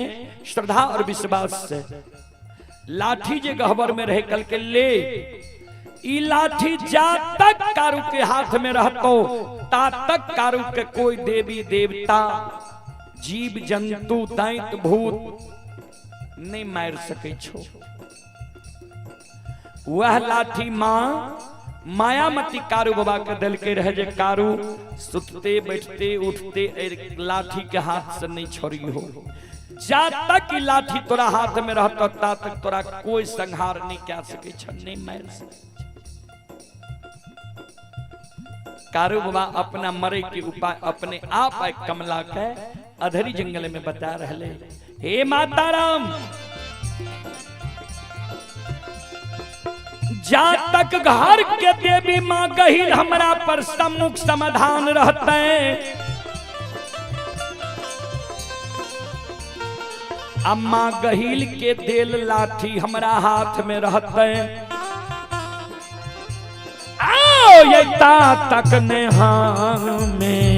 श्रद्धा और विश्वास से। लाठी जे गहबर में रहे, कल के ले ई लाठी जा तक कारू के हाथ में रहतो ता तक कारू के कोई देवी देवता जीव जंतु दैत भूत नहीं मार सके छो। वह लाठी माँ मायामती कारू बाबा के दल के रह जे कारू सुतते बैठते उठते लाठी के हाथ से नहीं छोड़ी हो। जा तक की लाठी तोरा हाथ में रहता ता तक तोरा कोई संहार नहीं कर सके छ, नहीं मार सके। कारू बाबा अपना मरे के उपाय अपने आप कमला के अधरी जंगल में बता रहे। हे माता राम, जा तक घर के देवी माँ गहिल हमरा पर सम्मुख समाधान रहते। अम्मा गहिल के देल लाठी हमरा हाथ में रहते। आओ ये ता तक नेहा में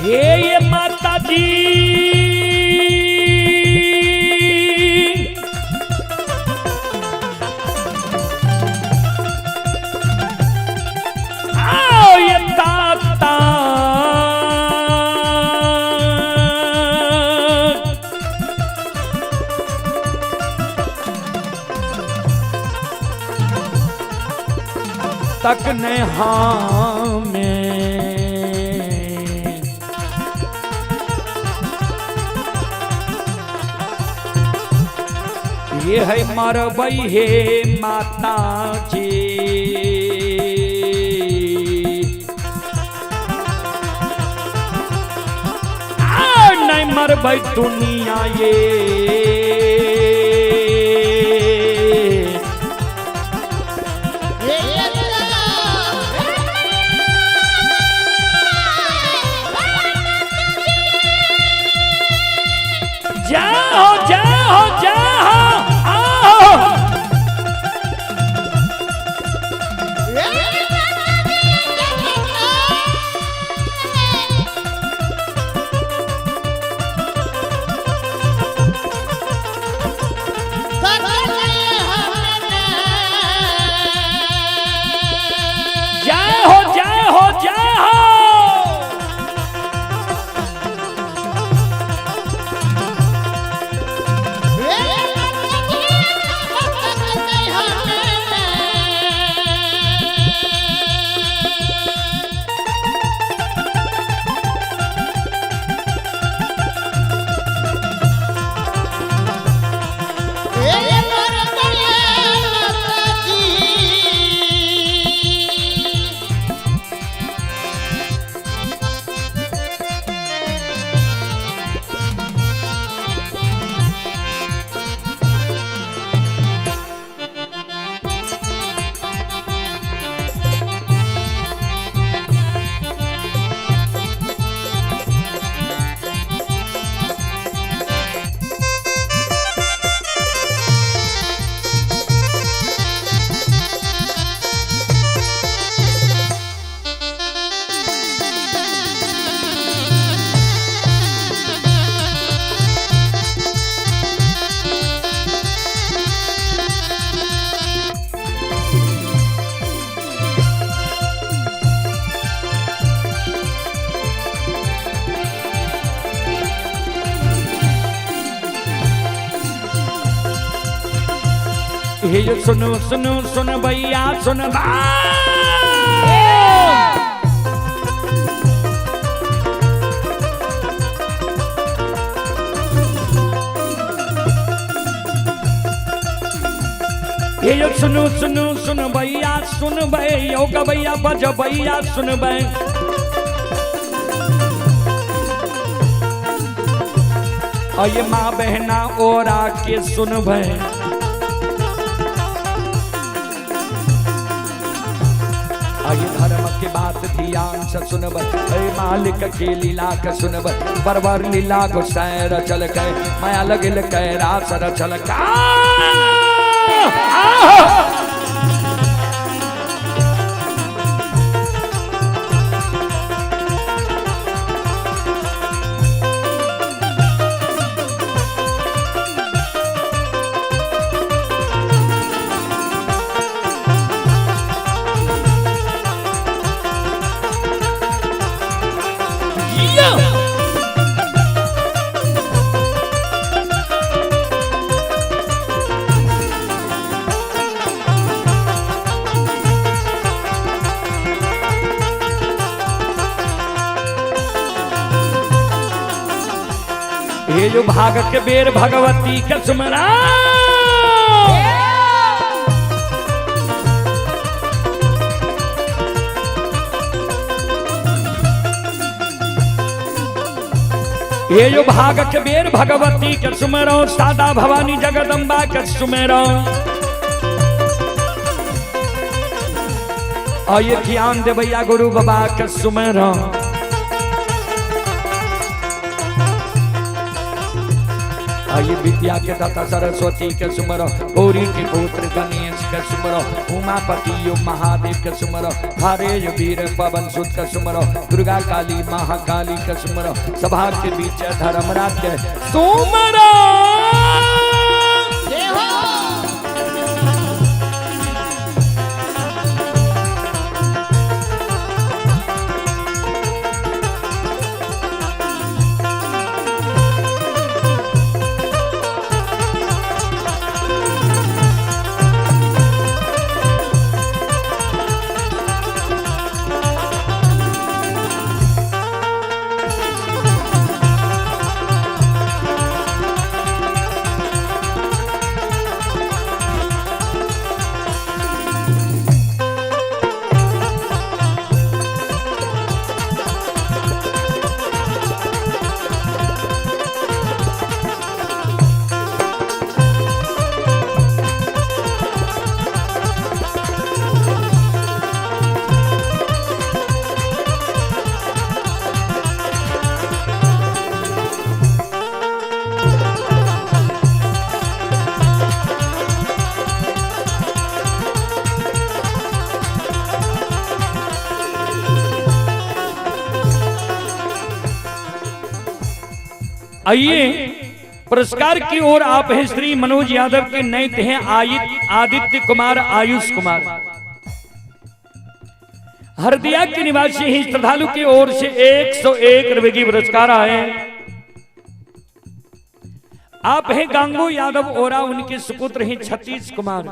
ये माता जी आओ ये ताता तक नेहा में ये है मरबई हे माता जी। नहीं मरबई दुनिया ये जाओ जाओ जाओ ये जो सुनो सुनो सुन भैया सुन ये जो सुनो सुनो सुन भैया सुन भैया भैया बज भैया सुन भै ये माँ बहना और आके सुन भै ये धर्म की बात ध्यान से सुन भै मालिक की लीला के सुन भै बरबर लीला को सैर चल के माया लगिल के रास चल का ये जो भाग के बेर भगवती के सुमरा ये जो भाग के बेर भगवती के सुमरो सादा भवानी जगदम्बा के सुमरो और ये ध्यान दे भैया गुरु बाबा के सुमरो ये विद्या के दाता सरस्वती के सुमरो गौरी के पुत्र गणेश के सुमरो उमापति महादेव के सुमरो हरे वीर पवन सुत के सुमरो दुर्गा काली महाकाली के सुमरो सभा के बीच धर्मराज के सुमरो आइए पुरस्कार की ओर आप हैं श्री मनोज यादव के नैत हैं आदित्य कुमार आयुष कुमार हरदिया के निवासी ही श्रद्धालु की ओर से 101 रुपए की पुरस्कार आए। आप हैं गांगू यादव ओरा उनके सुपुत्र हैं छत्तीस कुमार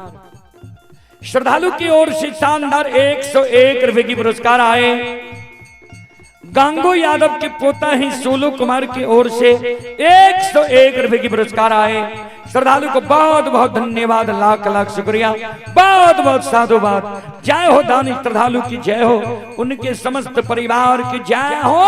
श्रद्धालु की ओर से शानदार 101 रुपए की पुरस्कार आए। गांगो यादव के पोता ही सोलू कुमार की ओर से 101 रुपए की पुरस्कार आए। श्रद्धालु को बहुत बहुत धन्यवाद, लाख लाख शुक्रिया, बहुत बहुत साधुवाद। जय हो दानी श्रद्धालु की जय हो, उनके समस्त परिवार की जय हो।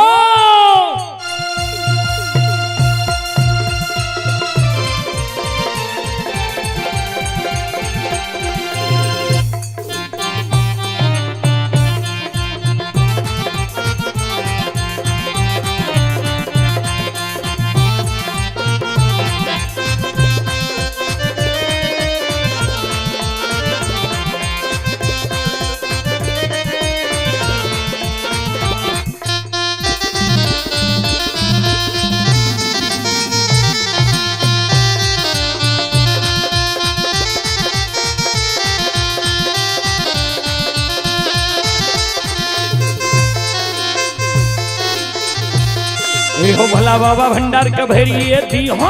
हो भला बाबा भंडार का भैरिए दी हो।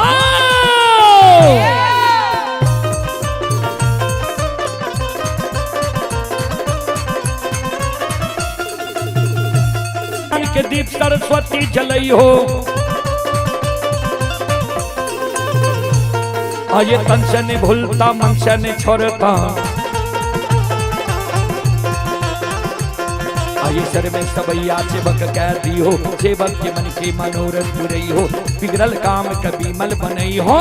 के दीप सरस्वती जलई हो। ये तन से नहीं भूलता मन से नहीं छोड़ता, सर में सबैया सेवक कह दी हो, सेवक के मन के मनोरथ बुरई हो, बिगड़ल काम कभी मल बनई हो।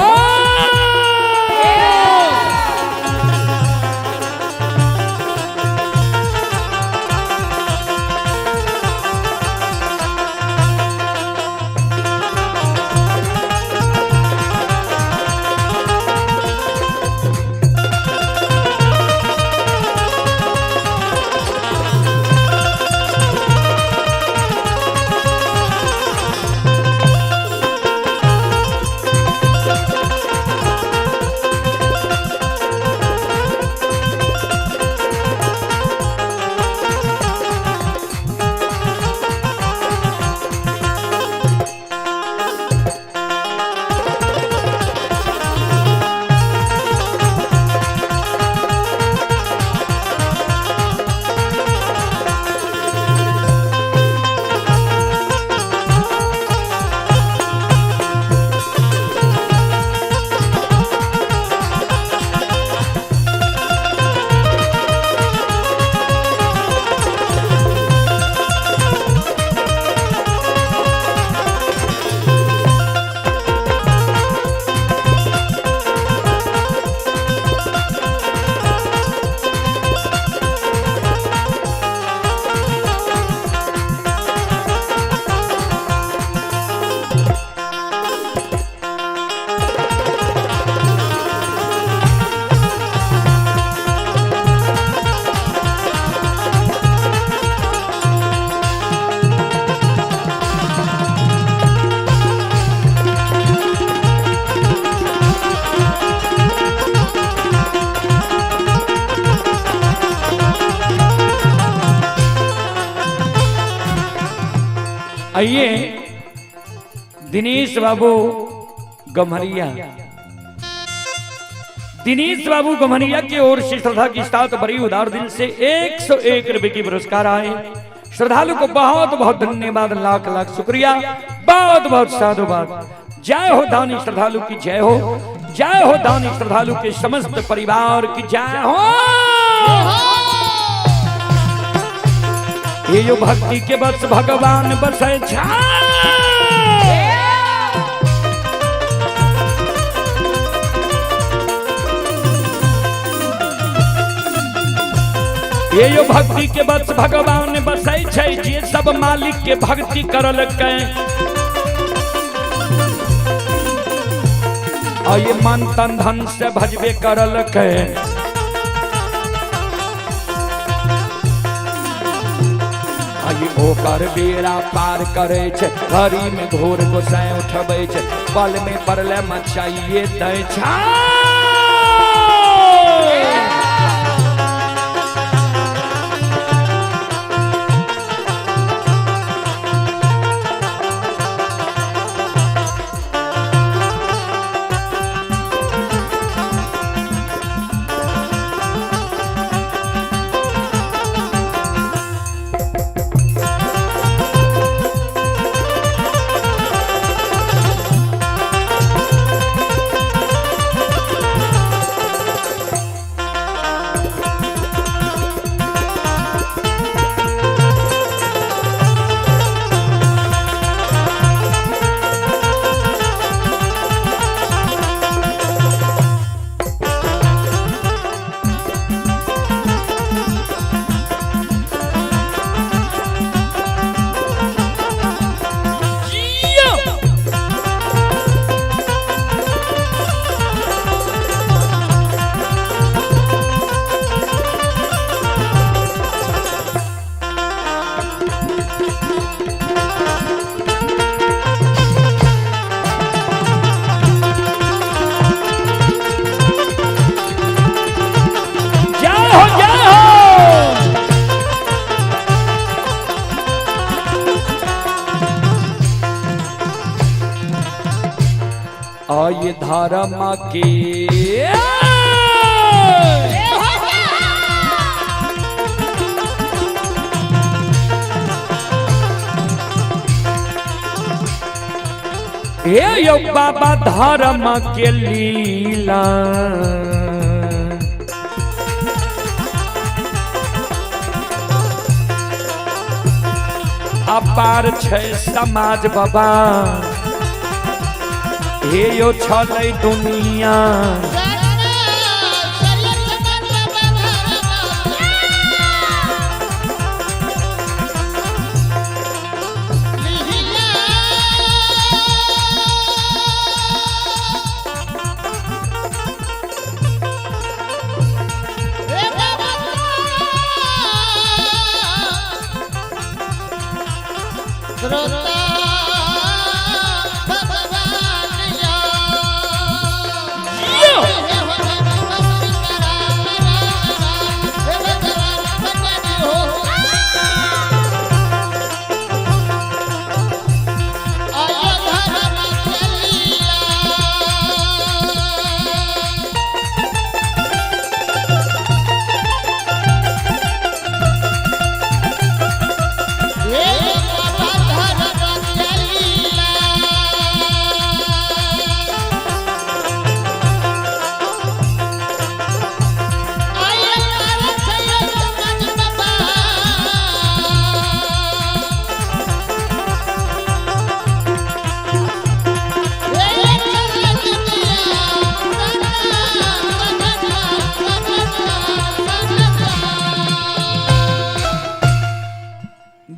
आइए दिनेश बाबू गम्हरिया, दिनेश बाबू गम्हरिया की ओर से श्रद्धा की साथ बड़ी उदार दिल से 101 रुपए की पुरस्कार आए। श्रद्धालु को बहुत बहुत धन्यवाद, लाख लाख शुक्रिया, बहुत बहुत साधुवाद। जय हो दानी श्रद्धालु की जय हो, जय हो दानी श्रद्धालु के समस्त परिवार की जय हो। ये जो भक्ति के बस भगवान बसे ये जो भक्ति के बस भगवान बसे छै, जे सब मालिक के भक्ति करल के और ये मन तन धन से भजबे करल के। ओकर बेड़ा पार करे छे, घड़ी में घोर गोसाई उठबे छे, पल में परले मचाइए दै छा। ये धर्म के हे यो बाबा धर्म के लीला अपार छै समाज बाबा हे यो छलै दुनिया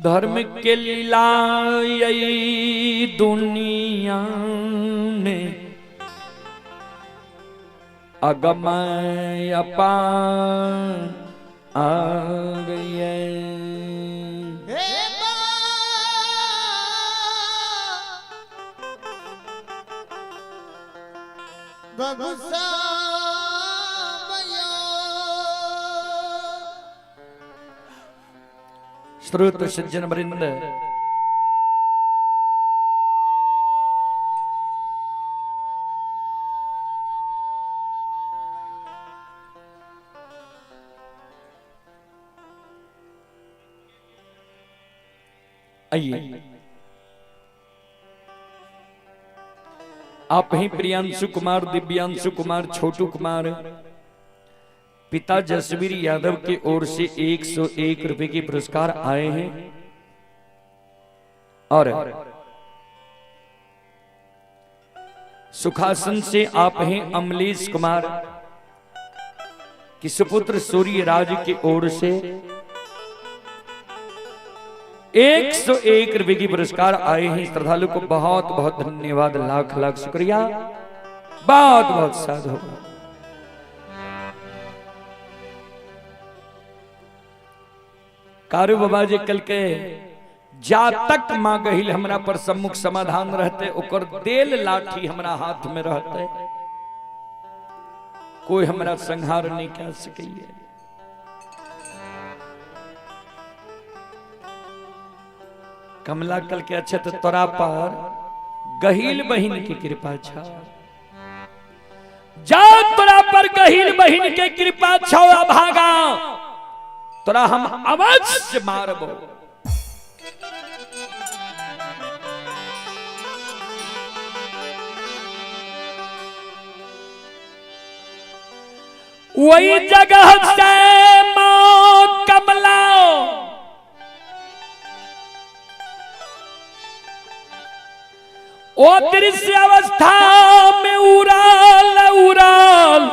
धर्म के लीला यही दुनिया में अगम अपार आ गई श्रोत सज्जन वृंद आइए आप ही प्रियांशु कुमार, दिव्यांशु कुमार, छोटू कुमार पिता जसवीर यादव की ओर से 101 रुपए के पुरस्कार आए हैं और सुखासन से आप हैं अमलेश कुमार की सुपुत्र सूर्य राज की ओर से 101 रुपए की पुरस्कार आए हैं। श्रद्धालु को बहुत बहुत धन्यवाद, लाख लाख शुक्रिया, बहुत बहुत साधु। कारू बाबा जी कल के जा तक मां गहिल हमरा पर सम्मुख समाधान रहते ओकर देल लाठी हमरा हाथ में रहते कोई हमरा संहार नहीं कर सकिए। कमला कल के अच्छे तो तोरा पर गहिल बहिन की कृपा छा, जा तोरा पर गहिल बहिन के कृपा छो भागा तोरा हम अवश्य मारबो। वही जगह से मां कमला ओ दृश्य अवस्था में उड़ाल उड़ाल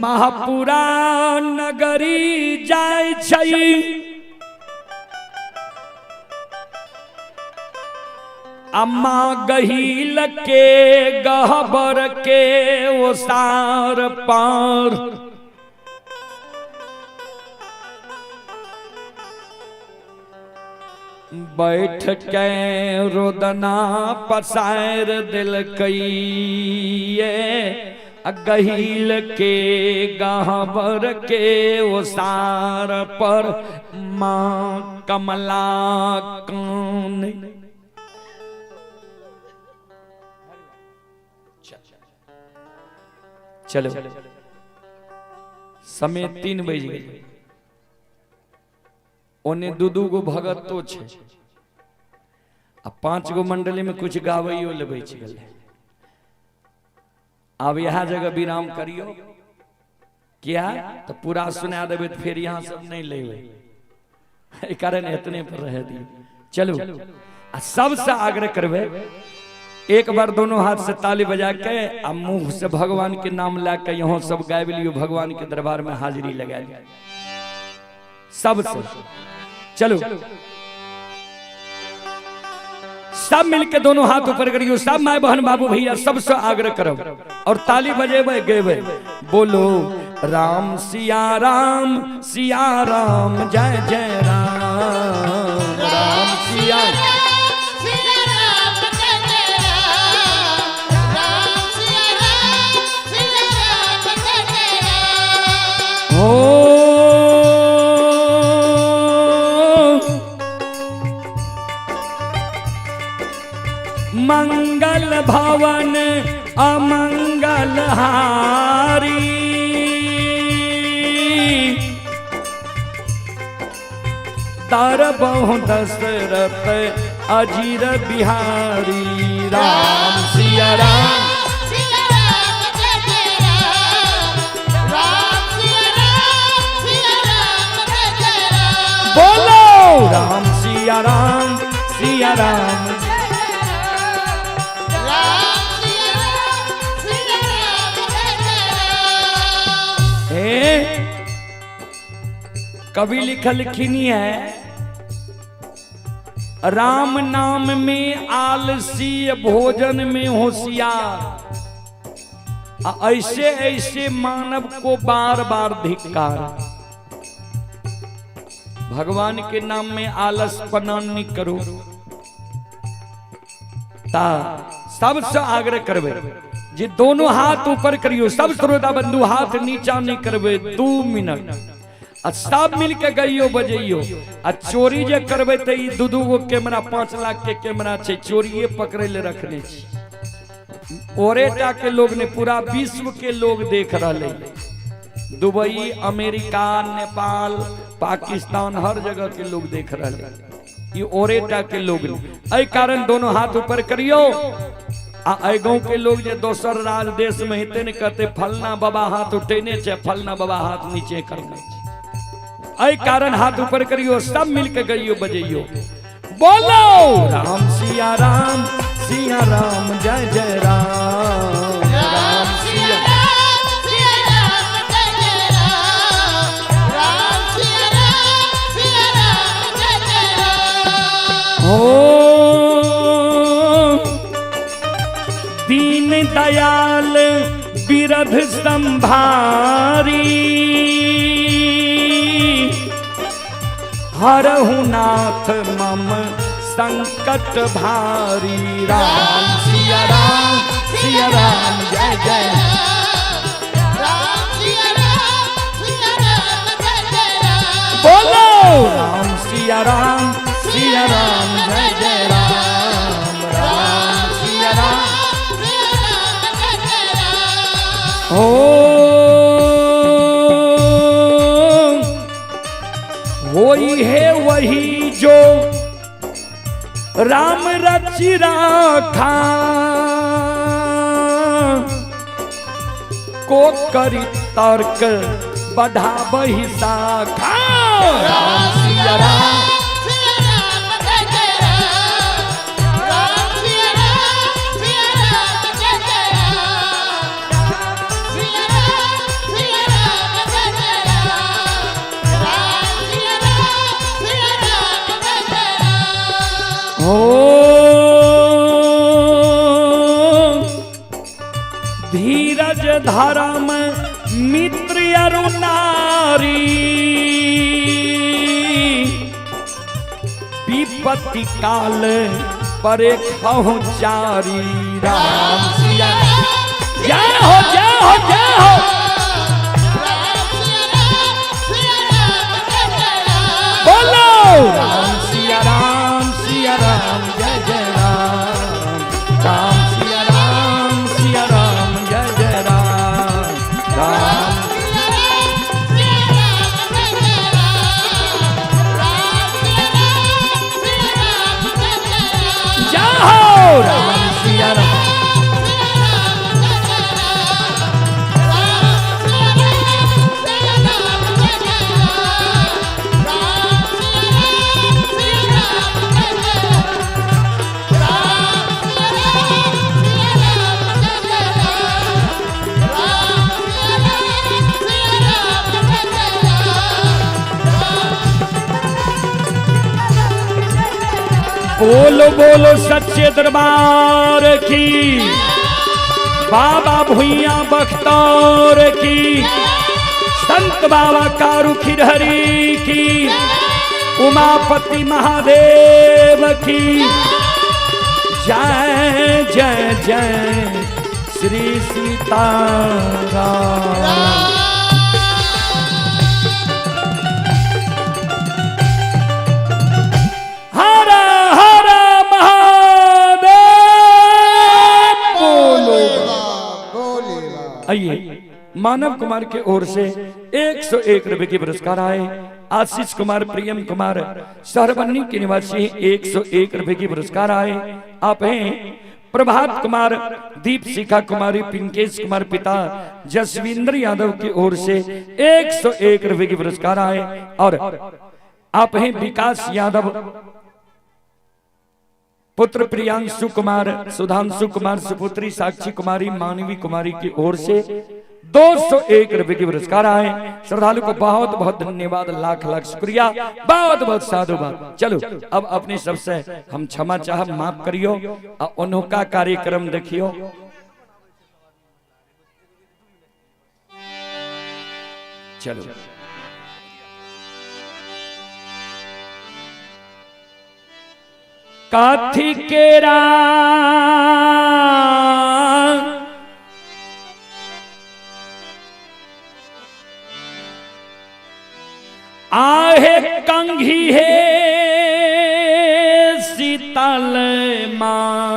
महापुरा नगरी जाय छै, अम्मा गहिल के गहबर के ओसार पार बैठ के रोदना पसार दिल कइए गहिल के गहबर के ओसार पर मां कमला कान। चलो समय 3 बज गए, ओने दू दू गो भगत तो छे आ 5 गो मंडली में कुछ गावैयो ले बच गेले। अब यहाँ जगह विराम करियो क्या तो पूरा सुना देवे तो फिर यहाँ सब नहीं लेवे कारण इतने पर रह दिए। चलो सबसे आग्रह करवे एक बार दोनों हाथ से ताली बजा के आ मुंह से भगवान के नाम ला के यहाँ सब गाय लियो, भगवान के दरबार में हाजिरी लगा लियो सबसे। चलो सब मिलके दोनों हाथ ऊपर करियो, सब माय बहन बाबू भैया सबसे आग्रह करो और ताली बजेबे गेबे। बोलो राम सिया राम जय जय राम, राम सिया मंगल भवन अमंगल हारी, तार बहु दशरथ अजीर बिहारी। राम सिया राम बोलो राम सिया राम कवि लिखनी है राम नाम में आलसी भोजन में होशियार, ऐसे ऐसे मानव को बार बार धिक्कार। भगवान के नाम में आलस पनान नहीं करो ता सबसे आग्रह करवे जी दोनों हाथ ऊपर करियो। सब श्रोता बंधु हाथ नीचा नहीं करवे 2 मिनट सब मिल के गइयो बजइयो। आ चोरी जे करबे त ई 2 गो कैमरा 5 लाख के कैमरा छे, चोरीए पकड़े ले रखने छी। ओरेटा के लोग ने पूरा विश्व के लोग देख रहे, दुबई अमेरिका नेपाल पाकिस्तान हर जगह के लोग देख रहे, ये ओरेटा के लोग ने। एहि कारण दोनों हाथ ऊपर करियो। आ गाँव के लोग जे दोसर राज देश में हेते ने कहते फलना बाबा हाथ उठेने छे, फलना बाबा हाथ नीचे करने छे। एहि कारण हाथ ऊपर करियो, सब मिलके गइयो बजइयो। बोलो राम सिया राम जय जय राम, राम सिया दीन दयाल बिरध संभारी, हरहु नाथ मम संकट भारी। राम सिया राम जय जय बोलो राम सिया राम जय जय राम, राम सिया राम। होई है वही जो राम रचि राखा, को करी तर्क बढ़ाबहि शाखा। राम सिया राम धीरज धर्म मित्र अरु नारी, विपत्ति काल परे खहु चारी। राम सिया जय हो जय हो जय हो बोलो राम सिया राम जय जय राम, राम सिया राम जय जय राम, राम बोलो बोलो सच्चे दरबार की, बाबा भुइया बख्तौर की, संत बाबा कारू खिरहरी की, उमापति महादेव की जय जय जय श्री सीताराम। आइए मानव कुमार के ओर से 101 रुपए के पुरस्कार आए। आशीष कुमार, प्रियम कुमार, सहरबन्नी के निवासी 101 रुपए के पुरस्कार आए। आप हैं प्रभात कुमार, दीप शिखा कुमारी, पिंकेश कुमार पिता जसविंदर यादव की ओर से 101 रुपए के पुरस्कार आए। और आप हैं विकास यादव, पुत्र प्रियांशु कुमार, सुधांशु कुमार, सुपुत्री साक्षी कुमारी, मानवी कुमारी की ओर से 201 रुपए के पुरस्कार आए। श्रद्धालु को बहुत बहुत धन्यवाद, लाख लाख शुक्रिया, बहुत बहुत साधुवाद। चलो अब अपने सबसे हम क्षमा चाह माफ करियो और अनोखा कार्यक्रम देखियो। चलो काथी केरा आहे कंघी है शीतल मां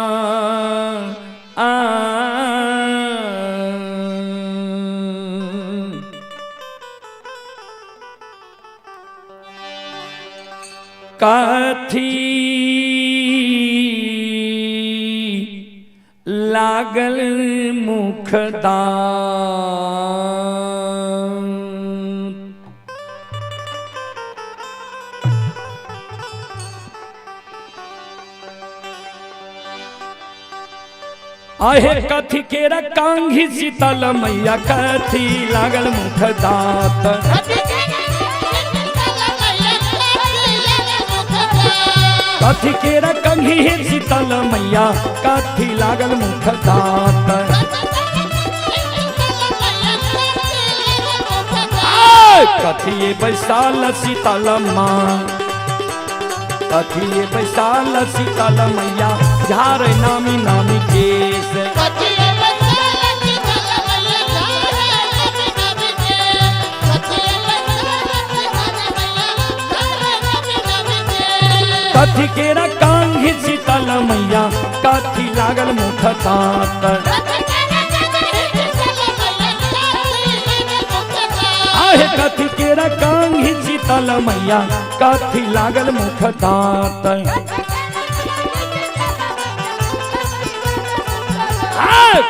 काथी लागल मुखदा आहे कथी केरा कांघी शीतल मैया, कथी लागल मुख दात, कथी केरा कंघी है शीतल मैया, कथी लागल मुख दात, कथी बैसाल शीतल माँ, कथी बैसाल शीतल मैया, झार नामी नामी केस, कथी केरा कांघी शीतल मैया, कथी लागल मुख दात, आहे कथी केरा कांघी शीतल मैया, कथी लागल मुख दात,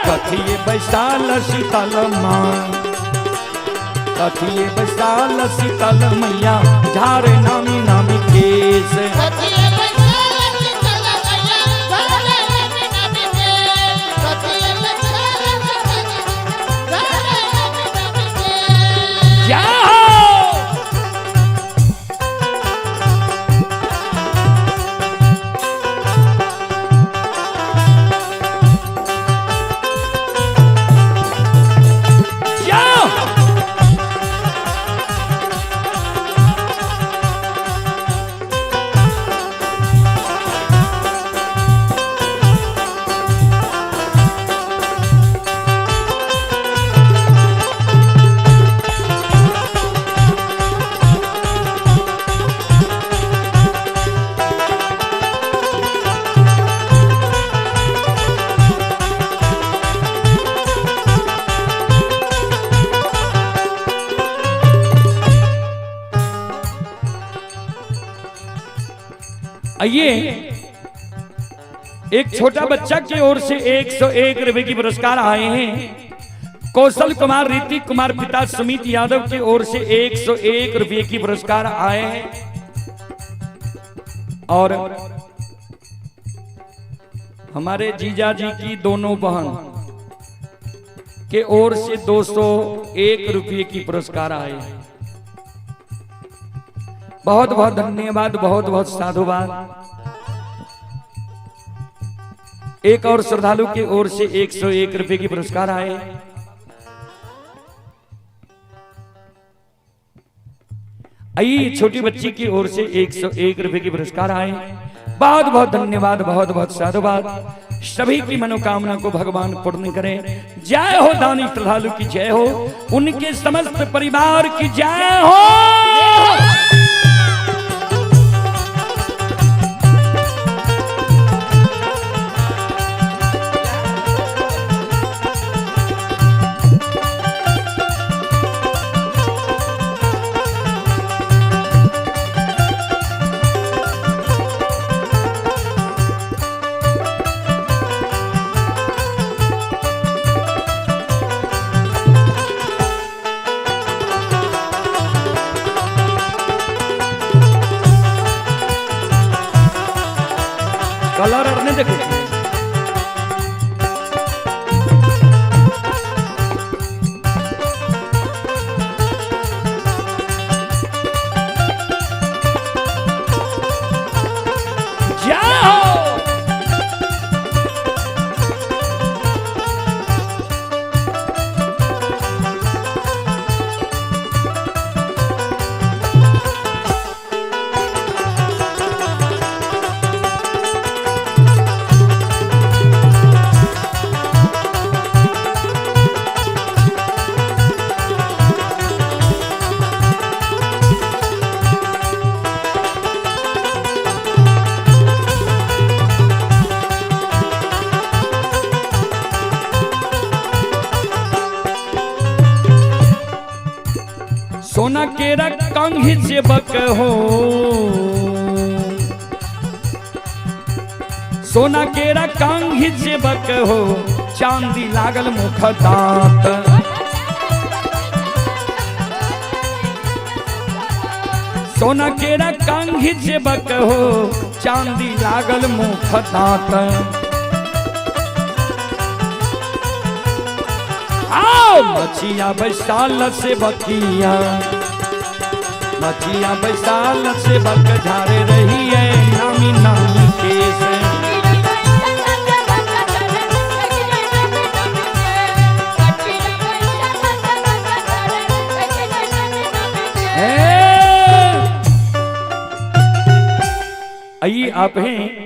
कथी बैसाल शीतल माँ, कथी बैसाल शीतल मैया, झार नामी नामी केस, आइए एक छोटा बच्चा की ओर से 101 रुपए की पुरस्कार आए हैं। कौशल कुमार, ऋतिक कुमार पिता सुमित यादव की ओर से 101 रुपए की पुरस्कार आए हैं। और हमारे जीजा जी की दोनों बहन के ओर से 201 रुपए की पुरस्कार आए हैं। बहुत बहुत धन्यवाद, बहुत बहुत साधुवाद। एक और श्रद्धालु की ओर से 101 रुपए की पुरस्कार आए। आई छोटी बच्ची की ओर से 101 रुपए की पुरस्कार आए। बहुत बहुत धन्यवाद, बहुत बहुत साधुवाद। सभी की मनोकामना को भगवान पूर्ण करे। जय हो दानी श्रद्धालु की जय हो, उनके समस्त परिवार की जय हो। कलर और नहीं देखो, जाओ सोना केरा कंघी जेबक हो, सोना केरा कंघी जेबक हो, चांदी लागल मुख दांत। सोना केरा कंघी जेबक हो, चांदी लागल मुख दांत। मछिया बैसाल से बकिया, मछिया बैसाल से बक झारे रही है नामी नामी केस। आइए आप हैं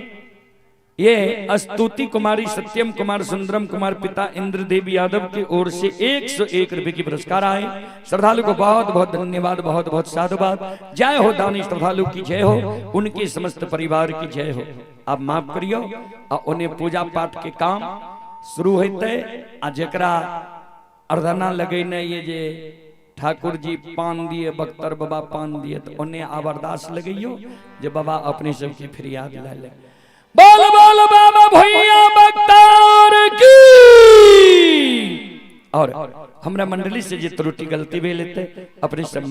ये स्तुति कुमारी सत्यम कुमार सुंदरम कुमार पिता इंद्रदेव यादव की ओर से 101 रुपए की पुरस्कार आए। श्रद्धालु को बहुत बहुत धन्यवाद, बहुत बहुत साधुवाद। जय हो दानी श्रद्धालु की जय हो, उनके समस्त परिवार की जय हो। आप माफ करियो और उन्हें पूजा पाठ के काम शुरू होते आ जकरा अर्धना लगे न ये जे ठाकुर जी पान दिए, बख्तर बाबा पान दिए, तो उन्हें अब अरदास लगइयो जे बाबा अपने सबकी फरियाद ला ले। बोल बोल बाबा भैया बख्तर की। और हमरा मंडली से जे त्रुटि गलती भी लेते अपने सम्मान